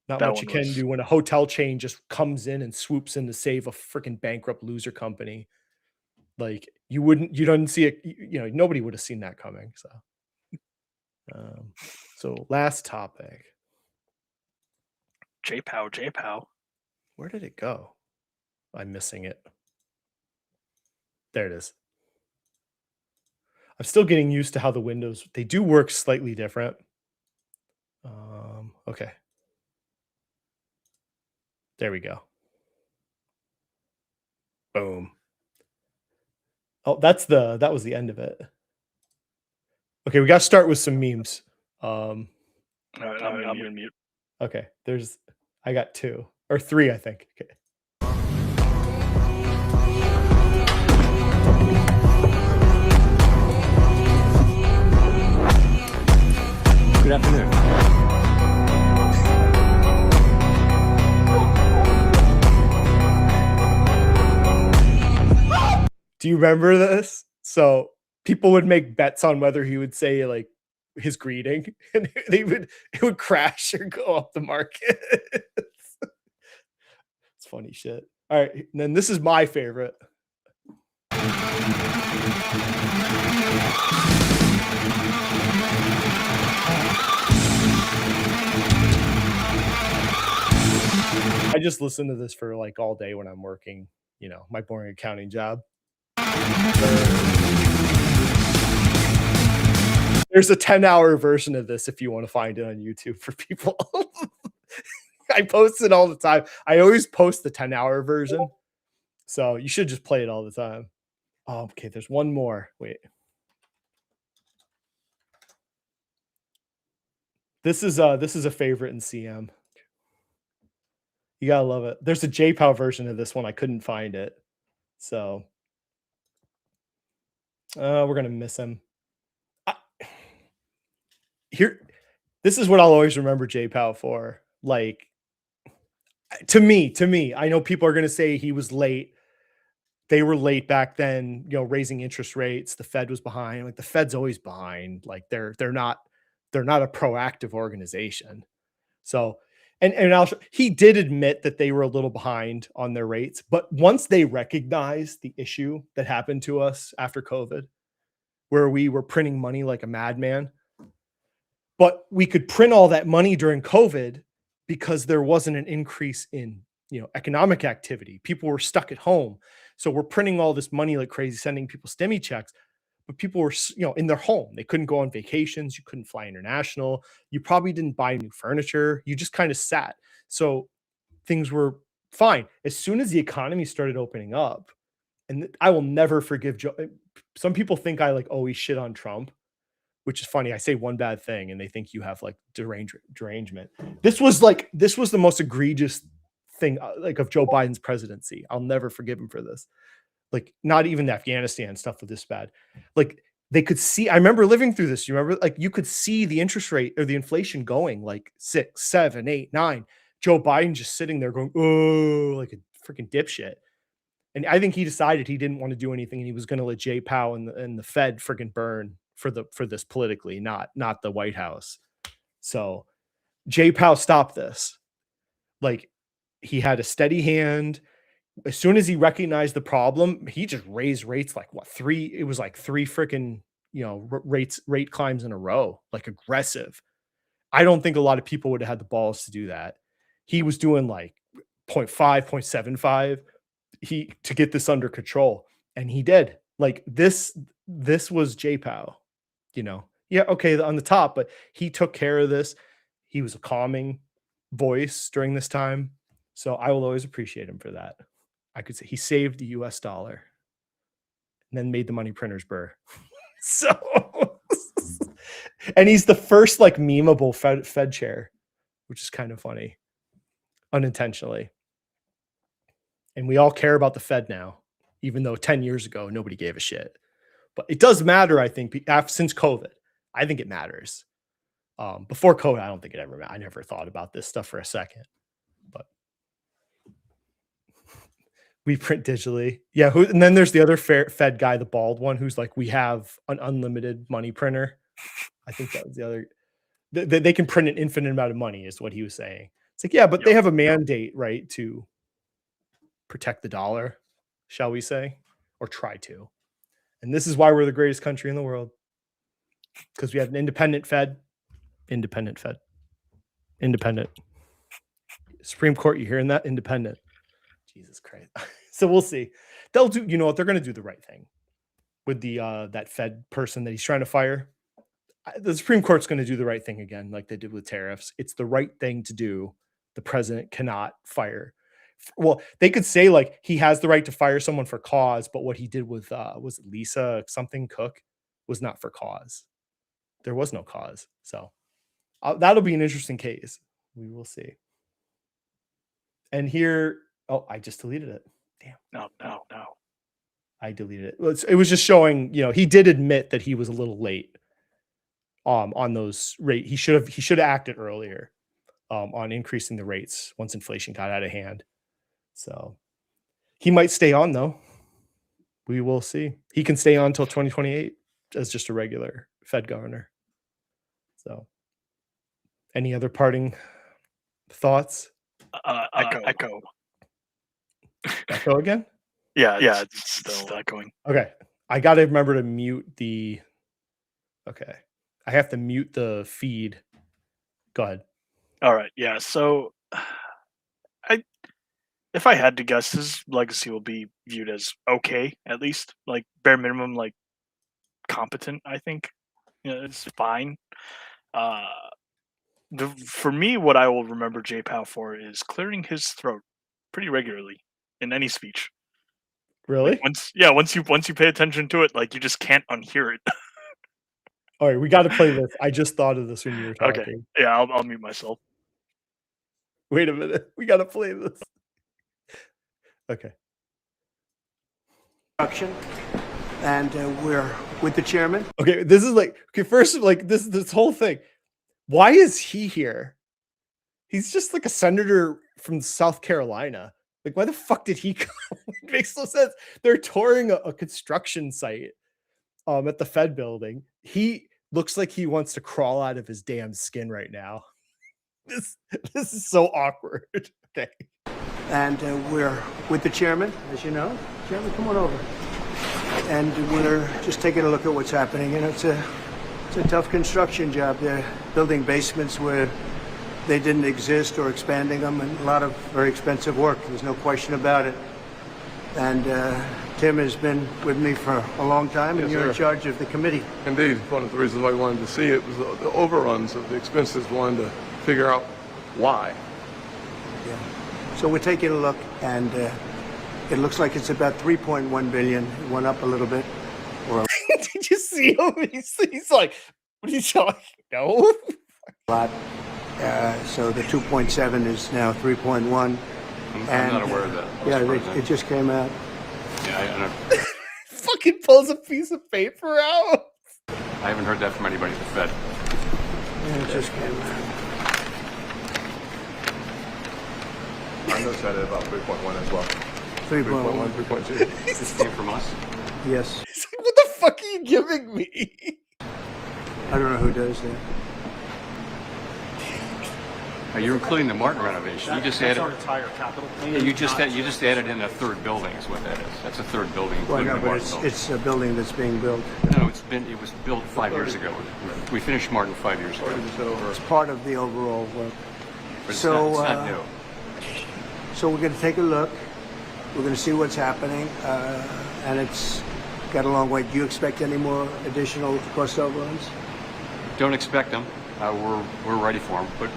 Not That much you one can was- do when a hotel chain just comes in and swoops in to save a freaking bankrupt loser company. Like you don't see it. Nobody would have seen that coming. So last topic. JPOW. Where did it go? I'm missing it. There it is. I'm still getting used to how the windows, they do work slightly different. Okay. There we go. Boom. Oh, that was the end of it. Okay, we got to start with some memes. All right, I'm gonna mute. Okay, I got 2 or 3, I think. Okay. Good afternoon. Do you remember this? So people would make bets on whether he would say like his greeting, and it would crash or go up the market. It's funny shit. All right, and then this is my favorite. I just listen to this for like all day when I'm working, my boring accounting job. There's a 10-hour version of this if you want to find it on YouTube for people. I post it all the time. I always post the 10-hour version. So you should just play it all the time. Oh, okay, there's one more. Wait. This is a favorite in CM. You gotta love it. There's a JPOW version of this one. I couldn't find it. So we're gonna miss him. This is what I'll always remember JPOW for. Like, to me, I know people are gonna say he was late. They were late back then, raising interest rates. The Fed was behind. Like the Fed's always behind. Like they're not a proactive organization. So, and he did admit that they were a little behind on their rates, but once they recognized the issue that happened to us after COVID, where we were printing money like a madman, but we could print all that money during COVID because there wasn't an increase in, economic activity. People were stuck at home. So we're printing all this money like crazy, sending people stimmy checks, but people were, in their home. They couldn't go on vacations. You couldn't fly international. You probably didn't buy new furniture. You just kind of sat. So things were fine. As soon as the economy started opening up, and I will never forgive Joe. Some people think I like always shit on Trump, which is funny. I say one bad thing and they think you have like derangement. This was the most egregious thing like of Joe Biden's presidency. I'll never forgive him for this. Like not even Afghanistan stuff was this bad. Like they could see, I remember living through this. You remember, like you could see the interest rate or the inflation going like 6, 7, 8, 9. Joe Biden just sitting there going, oh, like a freaking dipshit. And I think he decided he didn't want to do anything, and he was going to let JPOW and the Fed freaking burn for this politically, not the White House. So JPOW stopped this. Like he had a steady hand. As soon as he recognized the problem, he just raised rates like what, 3? It was like 3 freaking rate climbs in a row, like aggressive. I don't think a lot of people would have had the balls to do that. He was doing like 0.5, 0.75 to get this under control, and he did. Like this was JPOW, yeah, okay, on the top, but he took care of this. He was a calming voice during this time, so I will always appreciate him for that. I could say he saved the US dollar and then made the money printers burr. So and he's the first like memeable Fed chair, which is kind of funny, unintentionally. And we all care about the Fed now, even though 10 years ago, nobody gave a shit. But it does matter, I think, since COVID. I think it matters. Before COVID, I don't think it ever mattered. I never thought about this stuff for a second. But we print digitally. Yeah, and then there's the other Fed guy, the bald one, who's like, we have an unlimited money printer. I think that was the other. They can print an infinite amount of money is what he was saying. It's like, yeah, but they have a mandate, right, to protect the dollar, shall we say, or try to. And this is why we're the greatest country in the world, because we have an independent Fed. Supreme Court, you hearing that? Independent. Jesus Christ. So we'll see. They'll do, you know what? They're going to do the right thing with the that Fed person that he's trying to fire. The Supreme Court's going to do the right thing again, like they did with tariffs. It's the right thing to do. The president cannot fire. Well, they could say like he has the right to fire someone for cause, but what he did with was it Lisa something Cook was not for cause. There was no cause. So that'll be an interesting case. We will see. And here, oh, I just deleted it. Damn. No. I deleted it. It was just showing, he did admit that he was a little late on those rate. He should have acted earlier on increasing the rates once inflation got out of hand. So he might stay on, though. We will see. He can stay on until 2028 as just a regular Fed governor. So any other parting thoughts? Echo. Echo again? Yeah, it's still echoing. Okay. I got to remember to mute the... Okay. I have to mute the feed. Go ahead. All right. Yeah. So if I had to guess, his legacy will be viewed as okay, at least, like bare minimum, like competent. I think it's fine. For me, what I will remember JPOW for is clearing his throat pretty regularly in any speech. Really? Once you pay attention to it, like you just can't unhear it. All right, we got to play this. I just thought of this when you were talking. Okay. Yeah, I'll mute myself. Wait a minute. We got to play this. Okay. And we're with the chairman. Okay, this is like, first, like this whole thing. Why is he here? He's just like a senator from South Carolina. Like, why the fuck did he come? It makes no sense. They're touring a construction site at the Fed building. He looks like he wants to crawl out of his damn skin right now. This is so awkward. Okay. And we're with the chairman, as you know. Chairman, come on over. And we're just taking a look at what's happening. It's a tough construction job. They're building basements where they didn't exist or expanding them, and a lot of very expensive work. There's no question about it. And Tim has been with me for a long time, and Yes, you're in sir. charge of the committee. Indeed, one of the reasons I wanted to see it was the overruns of the expenses, wanted to figure out why. Yeah. So we're taking a look, and it looks like it's about 3.1 billion. It went up a little bit. Or Did you see him? He's like, what are you talking? No. a lot. So the 2.7 is now 3.1. I'm not aware of that. Yeah, it just came out. Yeah, Fucking pulls a piece of paper out. I haven't heard that from anybody at the Fed. Yeah, it just came out. I noticed that at about 3.1 as well. 3.1. 3.2. This came from us. Yes. He's like, what the fuck are you giving me? I don't know who does that. You're including the Martin renovation. You just added. entire capital plan. Yeah, you just added in a third building. Is what that is. That's a third building, Well, including no, the but Martin building. it's a building that's being built. No, it was built 5 years ago. We finished Martin 5 years ago. It's part of the overall work. But it's So, not new. So we're going to take a look. We're going to see what's happening, and it's got a long way. Do you expect any more additional cost overruns? Don't expect them. We're ready for them, but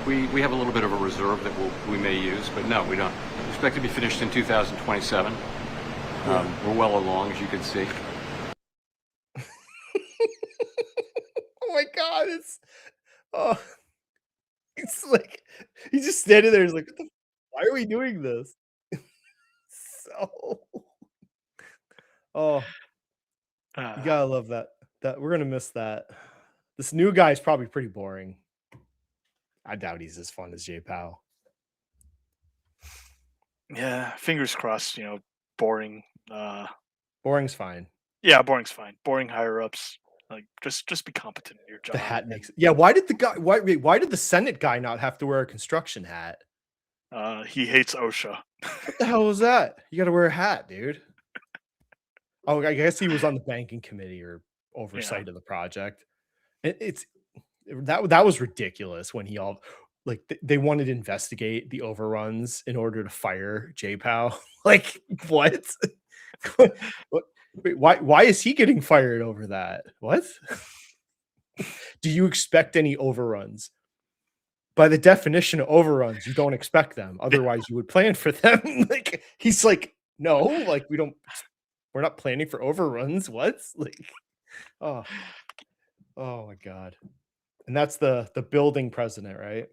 we have a little bit of a reserve that we may use. But no, we don't. We expect to be finished in 2027. We're well along, as you can see. Oh my god, it's like he's just standing there. He's like, why are we doing this? So, you gotta love that. That we're gonna miss that. This new guy's probably pretty boring. I doubt he's as fun as JPOW. Yeah, fingers crossed. Boring. Boring's fine. Yeah, boring's fine. Boring higher ups. Like just be competent in your job. The hat makes. Yeah, why did the Senate guy not have to wear a construction hat? He hates OSHA. What the hell was that? You got to wear a hat, dude. Oh, I guess he was on the banking committee or oversight of the project. That was ridiculous when he they wanted to investigate the overruns in order to fire JPOW. Like what? What? Wait, why is he getting fired over that? What? Do you expect any overruns? By the definition of overruns, you don't expect them. Otherwise, you would plan for them. Like he's like, no, like we're not planning for overruns. What? Like, oh my god. And that's the building president, right?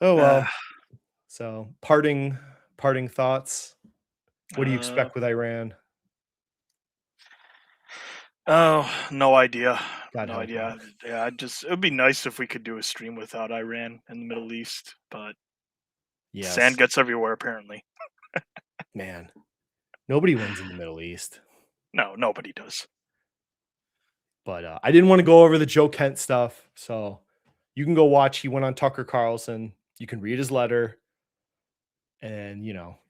Oh well. So parting thoughts. What do you expect with Iran? Oh, no idea. God No help idea. him. Yeah, it would be nice if we could do a stream without Iran in the Middle East, but Yes. sand gets everywhere apparently. Man. Nobody wins in the Middle East. No, nobody does. But I didn't want to go over the Joe Kent stuff, so you can go watch. He went on Tucker Carlson. You can read his letter, and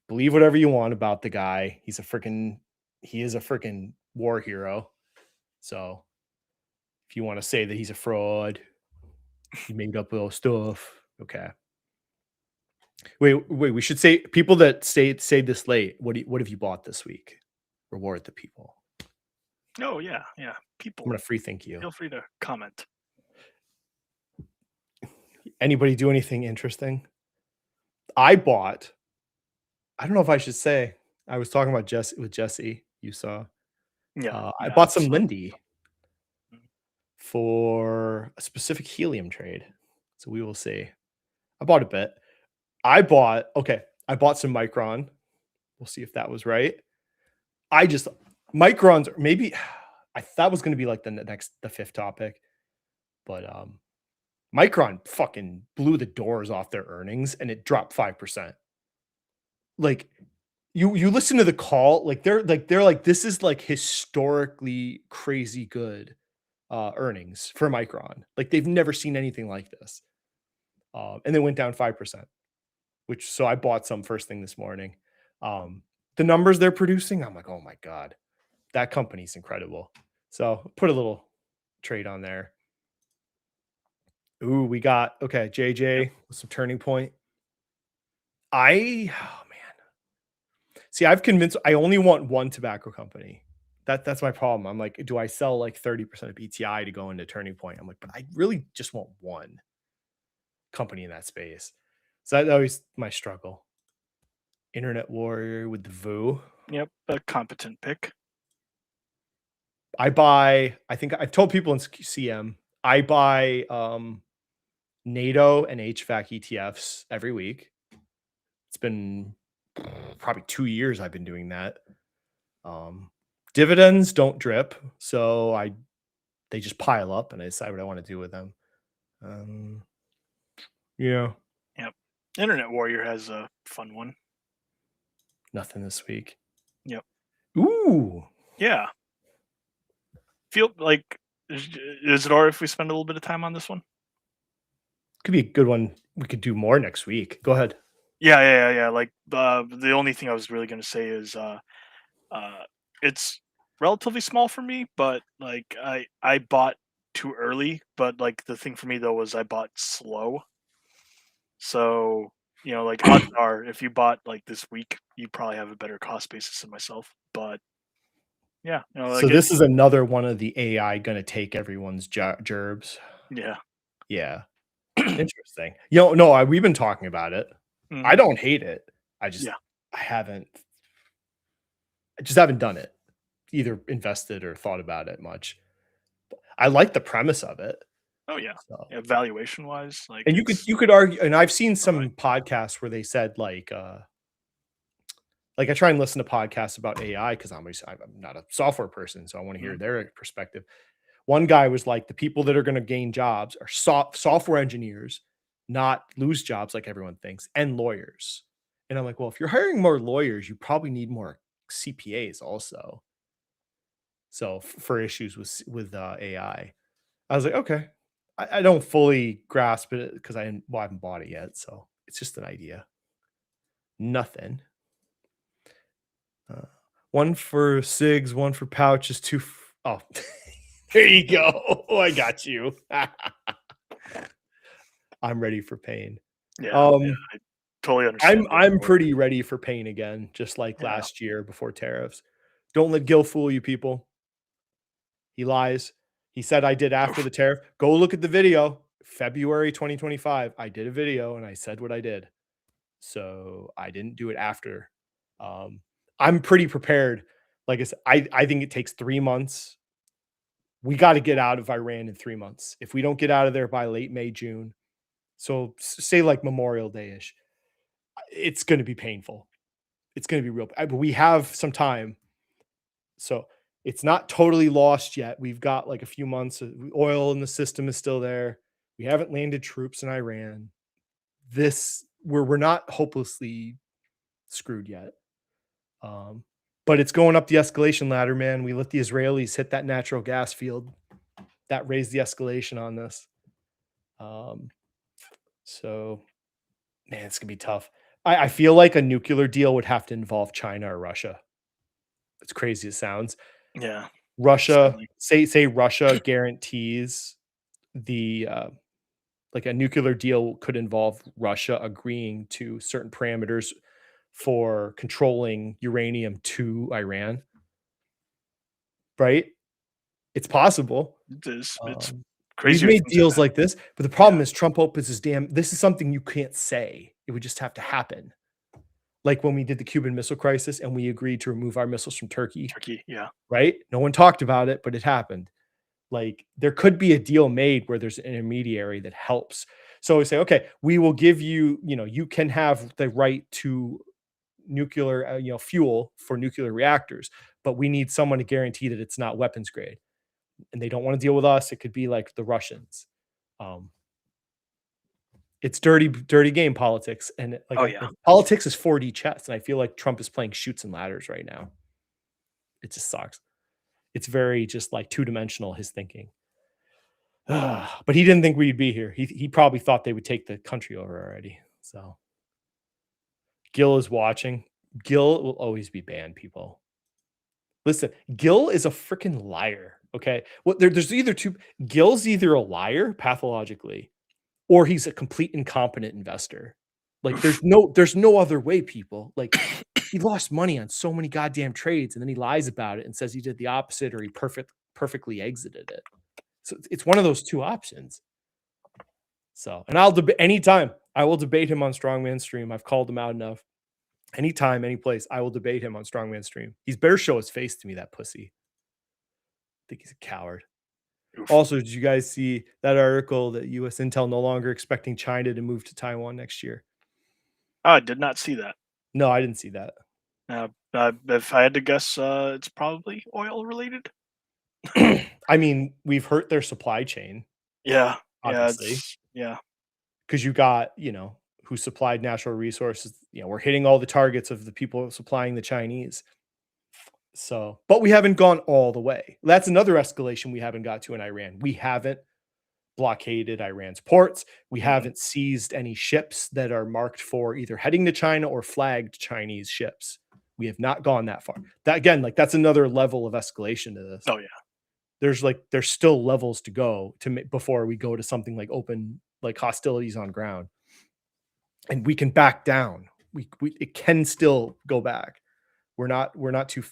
believe whatever you want about the guy. He is a freaking war hero. So if you want to say that he's a fraud, he made up all stuff. Okay. Wait. We should say people that stay this late. What have you bought this week? Reward the people. Oh yeah. People, I'm gonna free think you. feel free to comment. Anybody do anything interesting? I don't know if I should say. I was talking about Jesse. You saw. Yeah. I bought some Lindy for a specific helium trade. So we will see. I bought a bit. I bought some Micron. We'll see if that was right. Microns, maybe I thought was going to be like the fifth topic, but Micron fucking blew the doors off their earnings and it dropped 5%. Like you listen to the call, they're like this is like historically crazy good earnings for Micron. Like they've never seen anything like this. And they went down 5%, so I bought some first thing this morning. The numbers they're producing, I'm like, oh my God, that company's incredible. So put a little trade on there. Ooh, we got JJ with some Turning Point. Oh man. See, I've convinced I only want one tobacco company. That's my problem. I'm like, do I sell like 30% of BTI to go into Turning Point? I'm like, but I really just want one company in that space. So that's always my struggle. Internet warrior with the VOO. Yep, a competent pick. I think I've told people in CM, I buy NATO and HVAC ETFs every week. It's been probably 2 years I've been doing that. Dividends don't drip, so they just pile up and I decide what I want to do with them. Yeah. Yep. Internet Warrior has a fun one. Nothing this week. Yep. Ooh. Yeah. Feel like, is it all right if we spend a little bit of time on this one? Could be a good one. We could do more next week. Go ahead. Yeah. Like, the only thing I was really going to say is, it's relatively small for me, but like I bought too early. But like the thing for me though was I bought slow. So like odds are, if you bought like this week, you probably have a better cost basis than myself. But yeah, So this is another one of the AI going to take everyone's gerbs. Yeah. Yeah. Interesting. We've been talking about it. Mhm. I don't hate it. I just haven't done it. Either invested or thought about it much. I like the premise of it. Oh yeah. So. Yeah, valuation wise, like, and you could argue, and I've seen some podcasts where they said like I try and listen to podcasts about AI because I'm not a software person, so I want to hear their perspective. One guy was like, the people that are going to gain jobs are software engineers, not lose jobs like everyone thinks, and lawyers. And I'm like, well, if you're hiring more lawyers, you probably need more CPAs also. So for issues with AI, I was like, okay, I don't fully grasp it because I haven't bought it yet. So it's just an idea. Nothing. One for SIGs, one for pouches, two. Oh, there you go. Oh, I got you. I'm ready for pain. Yeah, I totally understand. I'm pretty ready for pain again, just like last year before tariffs. Don't let Gil fool you, people. He lies. He said I did after the tariff. Go look at the video. February 2025. I did a video and I said what I did. So I didn't do it after. I'm pretty prepared. Like I said, I think it takes 3 months. We got to get out of Iran in 3 months. If we don't get out of there by late May, June, so say like Memorial Day-ish, it's going to be painful. It's going to be real. But we have some time. So it's not totally lost yet. We've got like a few months. Oil in the system is still there. We haven't landed troops in Iran. We're not hopelessly screwed yet. But it's going up the escalation ladder, man. We let the Israelis hit that natural gas field. That raised the escalation on this. So, man, it's going to be tough. I feel like a nuclear deal would have to involve China or Russia. As crazy as it sounds. Yeah. Russia, say Russia guarantees the like a nuclear deal could involve Russia agreeing to certain parameters for controlling uranium to Iran. Right? It's possible. It is. It's crazy. We've made deals like this, but the problem is Trump opens his this is something you can't say. It would just have to happen. Like when we did the Cuban Missile Crisis and we agreed to remove our missiles from Turkey. Yeah. Right? No one talked about it, but it happened. Like there could be a deal made where there's an intermediary that helps. So we say, okay, we will give you, you can have the right to nuclear, fuel for nuclear reactors, but we need someone to guarantee that it's not weapons grade. And they don't want to deal with us. It could be like the Russians. It's dirty game politics. And politics is 4D chess. And I feel like Trump is playing chutes and ladders right now. It just sucks. It's very just like two-dimensional, his thinking. But he didn't think we'd be here. He probably thought they would take the country over already. So Gil is watching. Gil will always be banned, people. Listen, Gil is a freaking liar. Okay. Well, there's either two. Gil's either a liar pathologically, or he's a complete incompetent investor. Like there's no other way, people. Like he lost money on so many goddamn trades, and then he lies about it and says he did the opposite or he perfectly exited it. So it's one of those two options. So, and I'll debate anytime. I will debate him on Strongman Stream. I've called him out enough. Anytime, any place, I will debate him on Strongman Stream. He's better show his face to me, that pussy. I think he's a coward. Oof. Also, did you guys see that article that U.S. Intel no longer expecting China to move to Taiwan next year? I did not see that. No, I didn't see that. If I had to guess, it's probably oil related. I mean, we've hurt their supply chain. Yeah, obviously. Yeah. Because you got, who supplied natural resources. We're hitting all the targets of the people supplying the Chinese. So, but we haven't gone all the way. That's another escalation we haven't got to in Iran. We haven't blockaded Iran's ports. We haven't seized any ships that are marked for either heading to China or flagged Chinese ships. We have not gone that far. That again, that's another level of escalation to this. Oh yeah. There's still levels to go before we go to something like open, like hostilities on ground, and we can back down. It can still go back. We're not too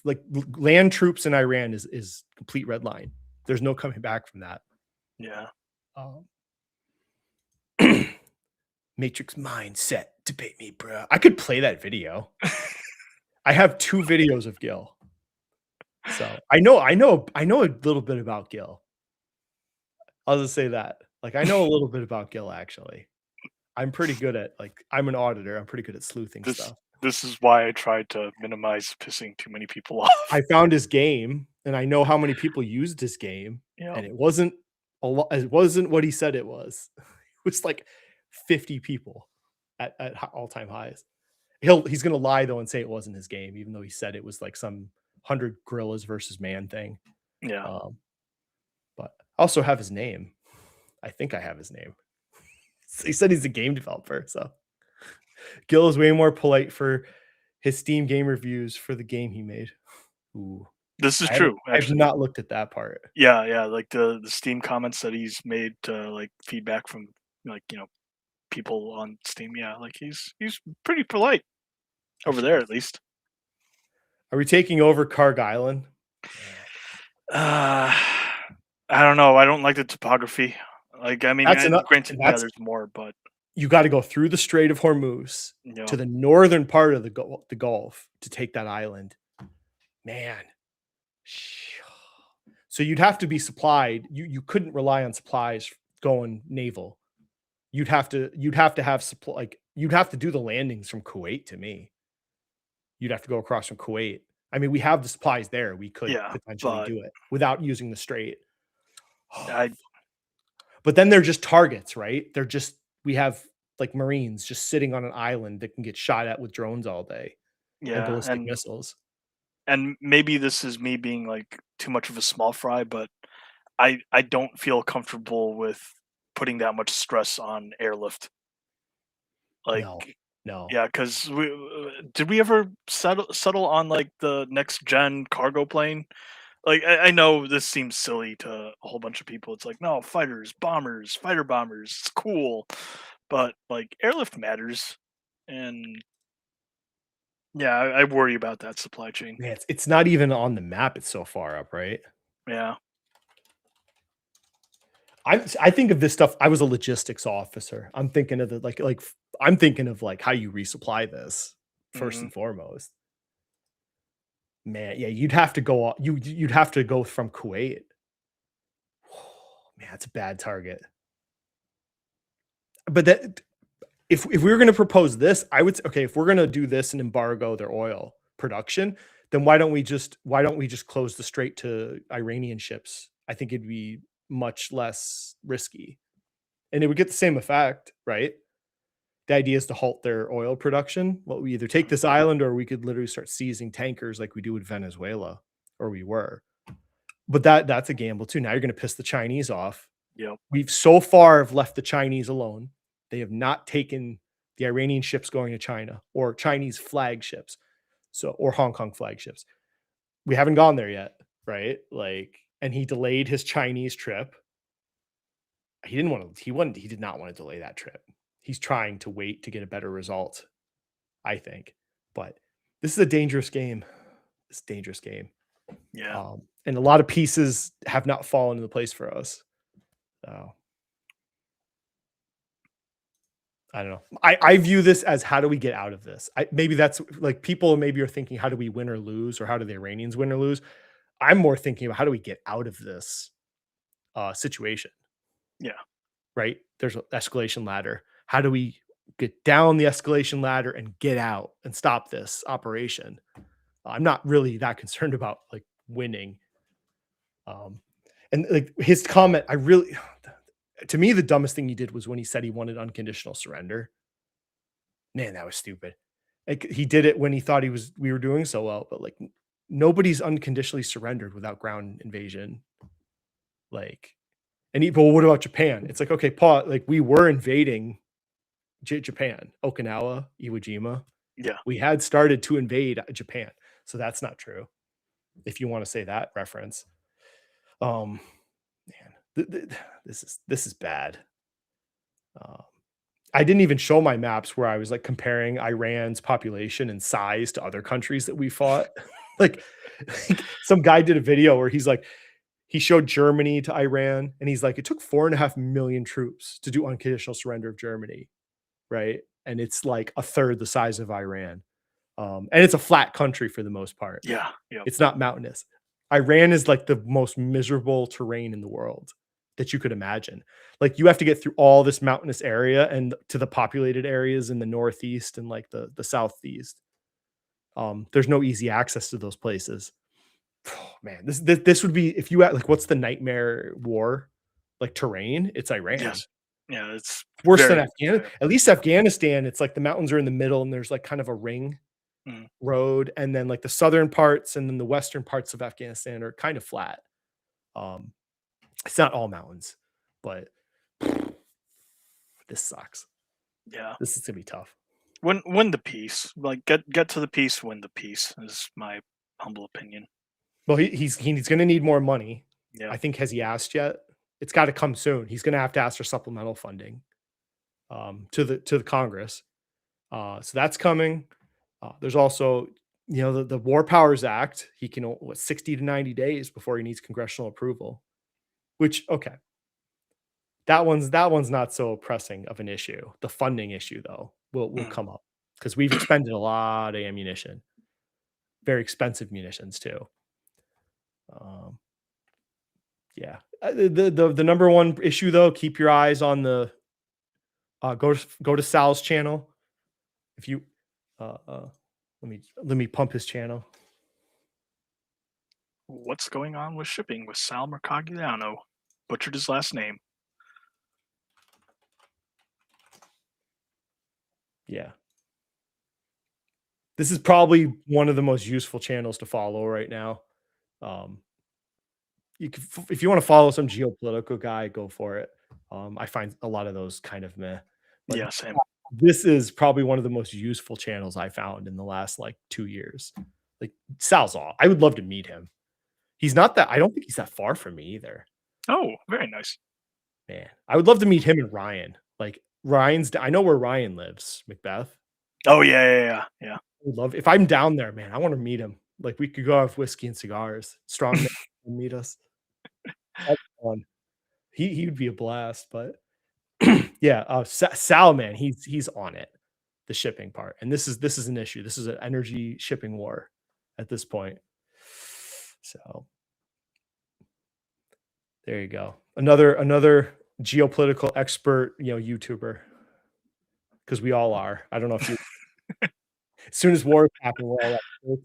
land troops in Iran is complete red line. There's no coming back from that. Yeah. Matrix mindset, debate me, bro. I could play that video. I have 2 videos of Gil. So I know a little bit about Gil. I'll just say that. I know a little bit about Gil, actually. I'm pretty good at I'm an auditor. I'm pretty good at sleuthing stuff. This is why I tried to minimize pissing too many people off. I found his game, and I know how many people used his game, Yeah. and it wasn't a lot. It wasn't what he said it was. It was 50 people at all-time highs. He's gonna lie though and say it wasn't his game, even though he said it was some 100 gorillas versus man thing. Yeah. But I also have his name. I think I have his name. He said he's a game developer, so Gil is way more polite for his Steam game reviews for the game he made. Ooh. This is true. I've not looked at that part. Yeah, the Steam comments that he's made to feedback from people on Steam. Yeah, he's pretty polite over there, at least. Are we taking over Karg Island? I don't know. I don't like the topography. Granted, there's more, but you got to go through the Strait of Hormuz to the northern part of the Gulf to take that island. Man. So you'd have to be supplied. You couldn't rely on supplies going naval. You'd have to have supply. You'd have to do the landings from Kuwait. To me, you'd have to go across from Kuwait. I mean, we have the supplies there. We could potentially do it without using the strait. But then they're just targets, right? We have Marines just sitting on an island that can get shot at with drones all day. Yeah, and ballistic missiles. And maybe this is me being too much of a small fry, but I don't feel comfortable with putting that much stress on airlift. No. Yeah, because did we ever settle on the next gen cargo plane? I know this seems silly to a whole bunch of people. It's no, fighters, bombers, fighter bombers, it's cool, but airlift matters, and yeah, I worry about that supply chain. Man, it's not even on the map. It's so far up, right? Yeah. I think of this stuff. I was a logistics officer. I'm thinking of I'm thinking of how you resupply this first and foremost. Man, yeah, you'd have to go. You'd have to go from Kuwait. Man, that's a bad target. But that if we were going to propose this, I would say, okay, if we're going to do this and embargo their oil production, then why don't we just close the strait to Iranian ships? I think it'd be much less risky, and it would get the same effect, right? The idea is to halt their oil production. Well, we either take this island or we could literally start seizing tankers like we do with Venezuela, or we were. But that's a gamble too. Now you're going to piss the Chinese off. Yep. We've so far have left the Chinese alone. They have not taken the Iranian ships going to China or Chinese flagships, or Hong Kong flagships. We haven't gone there yet, right? And he delayed his Chinese trip. He did not want to delay that trip. He's trying to wait to get a better result, I think. But this is a dangerous game. It's a dangerous game. Yeah. And a lot of pieces have not fallen into place for us. So I don't know. I view this as, how do we get out of this? Maybe that's like, people maybe are thinking, how do we win or lose, or how do the Iranians win or lose? I'm more thinking about, how do we get out of this situation? Yeah. Right? There's an escalation ladder. How do we get down the escalation ladder and get out and stop this operation? I'm not really that concerned about like winning. And like his comment, to me, the dumbest thing he did was when he said he wanted unconditional surrender. Man, that was stupid. Like, he did it when he thought we were doing so well, but like, nobody's unconditionally surrendered without ground invasion. Like, but what about Japan? It's like, okay, Paul, like, we were invading Japan, Okinawa, Iwo Jima. Yeah. We had started to invade Japan. So that's not true, if you want to say that reference. Man, this is bad. I didn't even show my maps where I was like comparing Iran's population and size to other countries that we fought. like some guy did a video where he's like, he showed Germany to Iran, and he's like, it took 4.5 million troops to do unconditional surrender of Germany, right? And it's like a third the size of Iran. And it's a flat country for the most part. Yeah. It's not mountainous. Iran is like the most miserable terrain in the world that you could imagine. Like, you have to get through all this mountainous area and to the populated areas in the northeast and like the southeast. There's no easy access to those places. Oh, man, this would be, if you had like, what's the nightmare war like terrain? It's Iran. Yes. Yeah, it's worse than Afghanistan. At least Afghanistan, it's like the mountains are in the middle and there's like kind of a ring road, and then like the southern parts and then the western parts of Afghanistan are kind of flat. It's not all mountains, but this sucks. Yeah, this is gonna be tough. Win the peace. Like, get to the peace. Win the peace is my humble opinion. Well, he's gonna need more money. Yeah, I think, has he asked yet? It's got to come soon. He's gonna have to ask for supplemental funding to the Congress. So that's coming. There's also, the War Powers Act. He can 60 to 90 days before he needs congressional approval. Which, okay, that one's not so pressing of an issue. The funding issue, though, will come up, because we've expended a lot of ammunition, very expensive munitions too. Yeah, the number one issue, though, keep your eyes on the go to Sal's channel. If you let me pump his channel. What's going on with shipping with Sal Mercogliano? Butchered his last name. Yeah. This is probably one of the most useful channels to follow right now. If you want to follow some geopolitical guy, go for it. I find a lot of those kind of meh. But Yeah, same. this is probably one of the most useful channels I found in the last like 2 years. Like, Sal's I would love to meet him. He's not that, I don't think he's that far from me either. Oh, very nice. Man, I would love to meet him and Ryan. Like, I know where Ryan lives, Macbeth. Oh, yeah. I would love, if I'm down there, man, I want to meet him. Like, we could go have whiskey and cigars. Strong man will meet us. That's fun. He would be a blast, but yeah, Sal, man, he's on it. The shipping part, and this is an issue. This is an energy shipping war at this point. So there you go. Another geopolitical expert, YouTuber, because we all are. I don't know if you. As soon as wars happen, we're all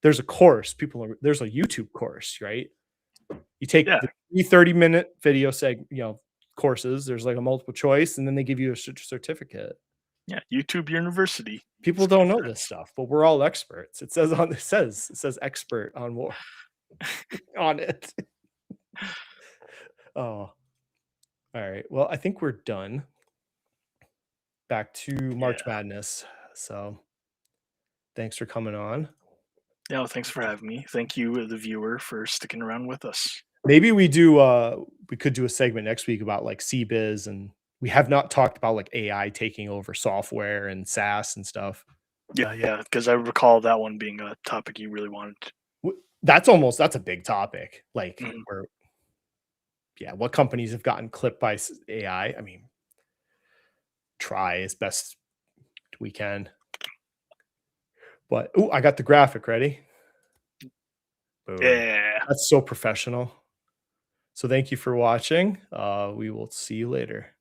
there's a course. There's a YouTube course, right? You take the 30-minute video courses. There's like a multiple choice, and then they give you a certificate. Yeah, YouTube University. People don't know this stuff, but we're all experts. It says expert on war on it. Oh, all right. Well, I think we're done. Back to March Madness. So thanks for coming on. Yeah, well, thanks for having me. Thank you, the viewer, for sticking around with us. Maybe we could do a segment next week about like CBiz and we have not talked about like AI taking over software and SaaS and stuff. Yeah, because I recall that one being a topic you really wanted. That's a big topic. Like Mhm. where, yeah, what companies have gotten clipped by AI? I mean, try as best we can. But I got the graphic ready. Boom. Yeah. That's so professional. So thank you for watching. We will see you later.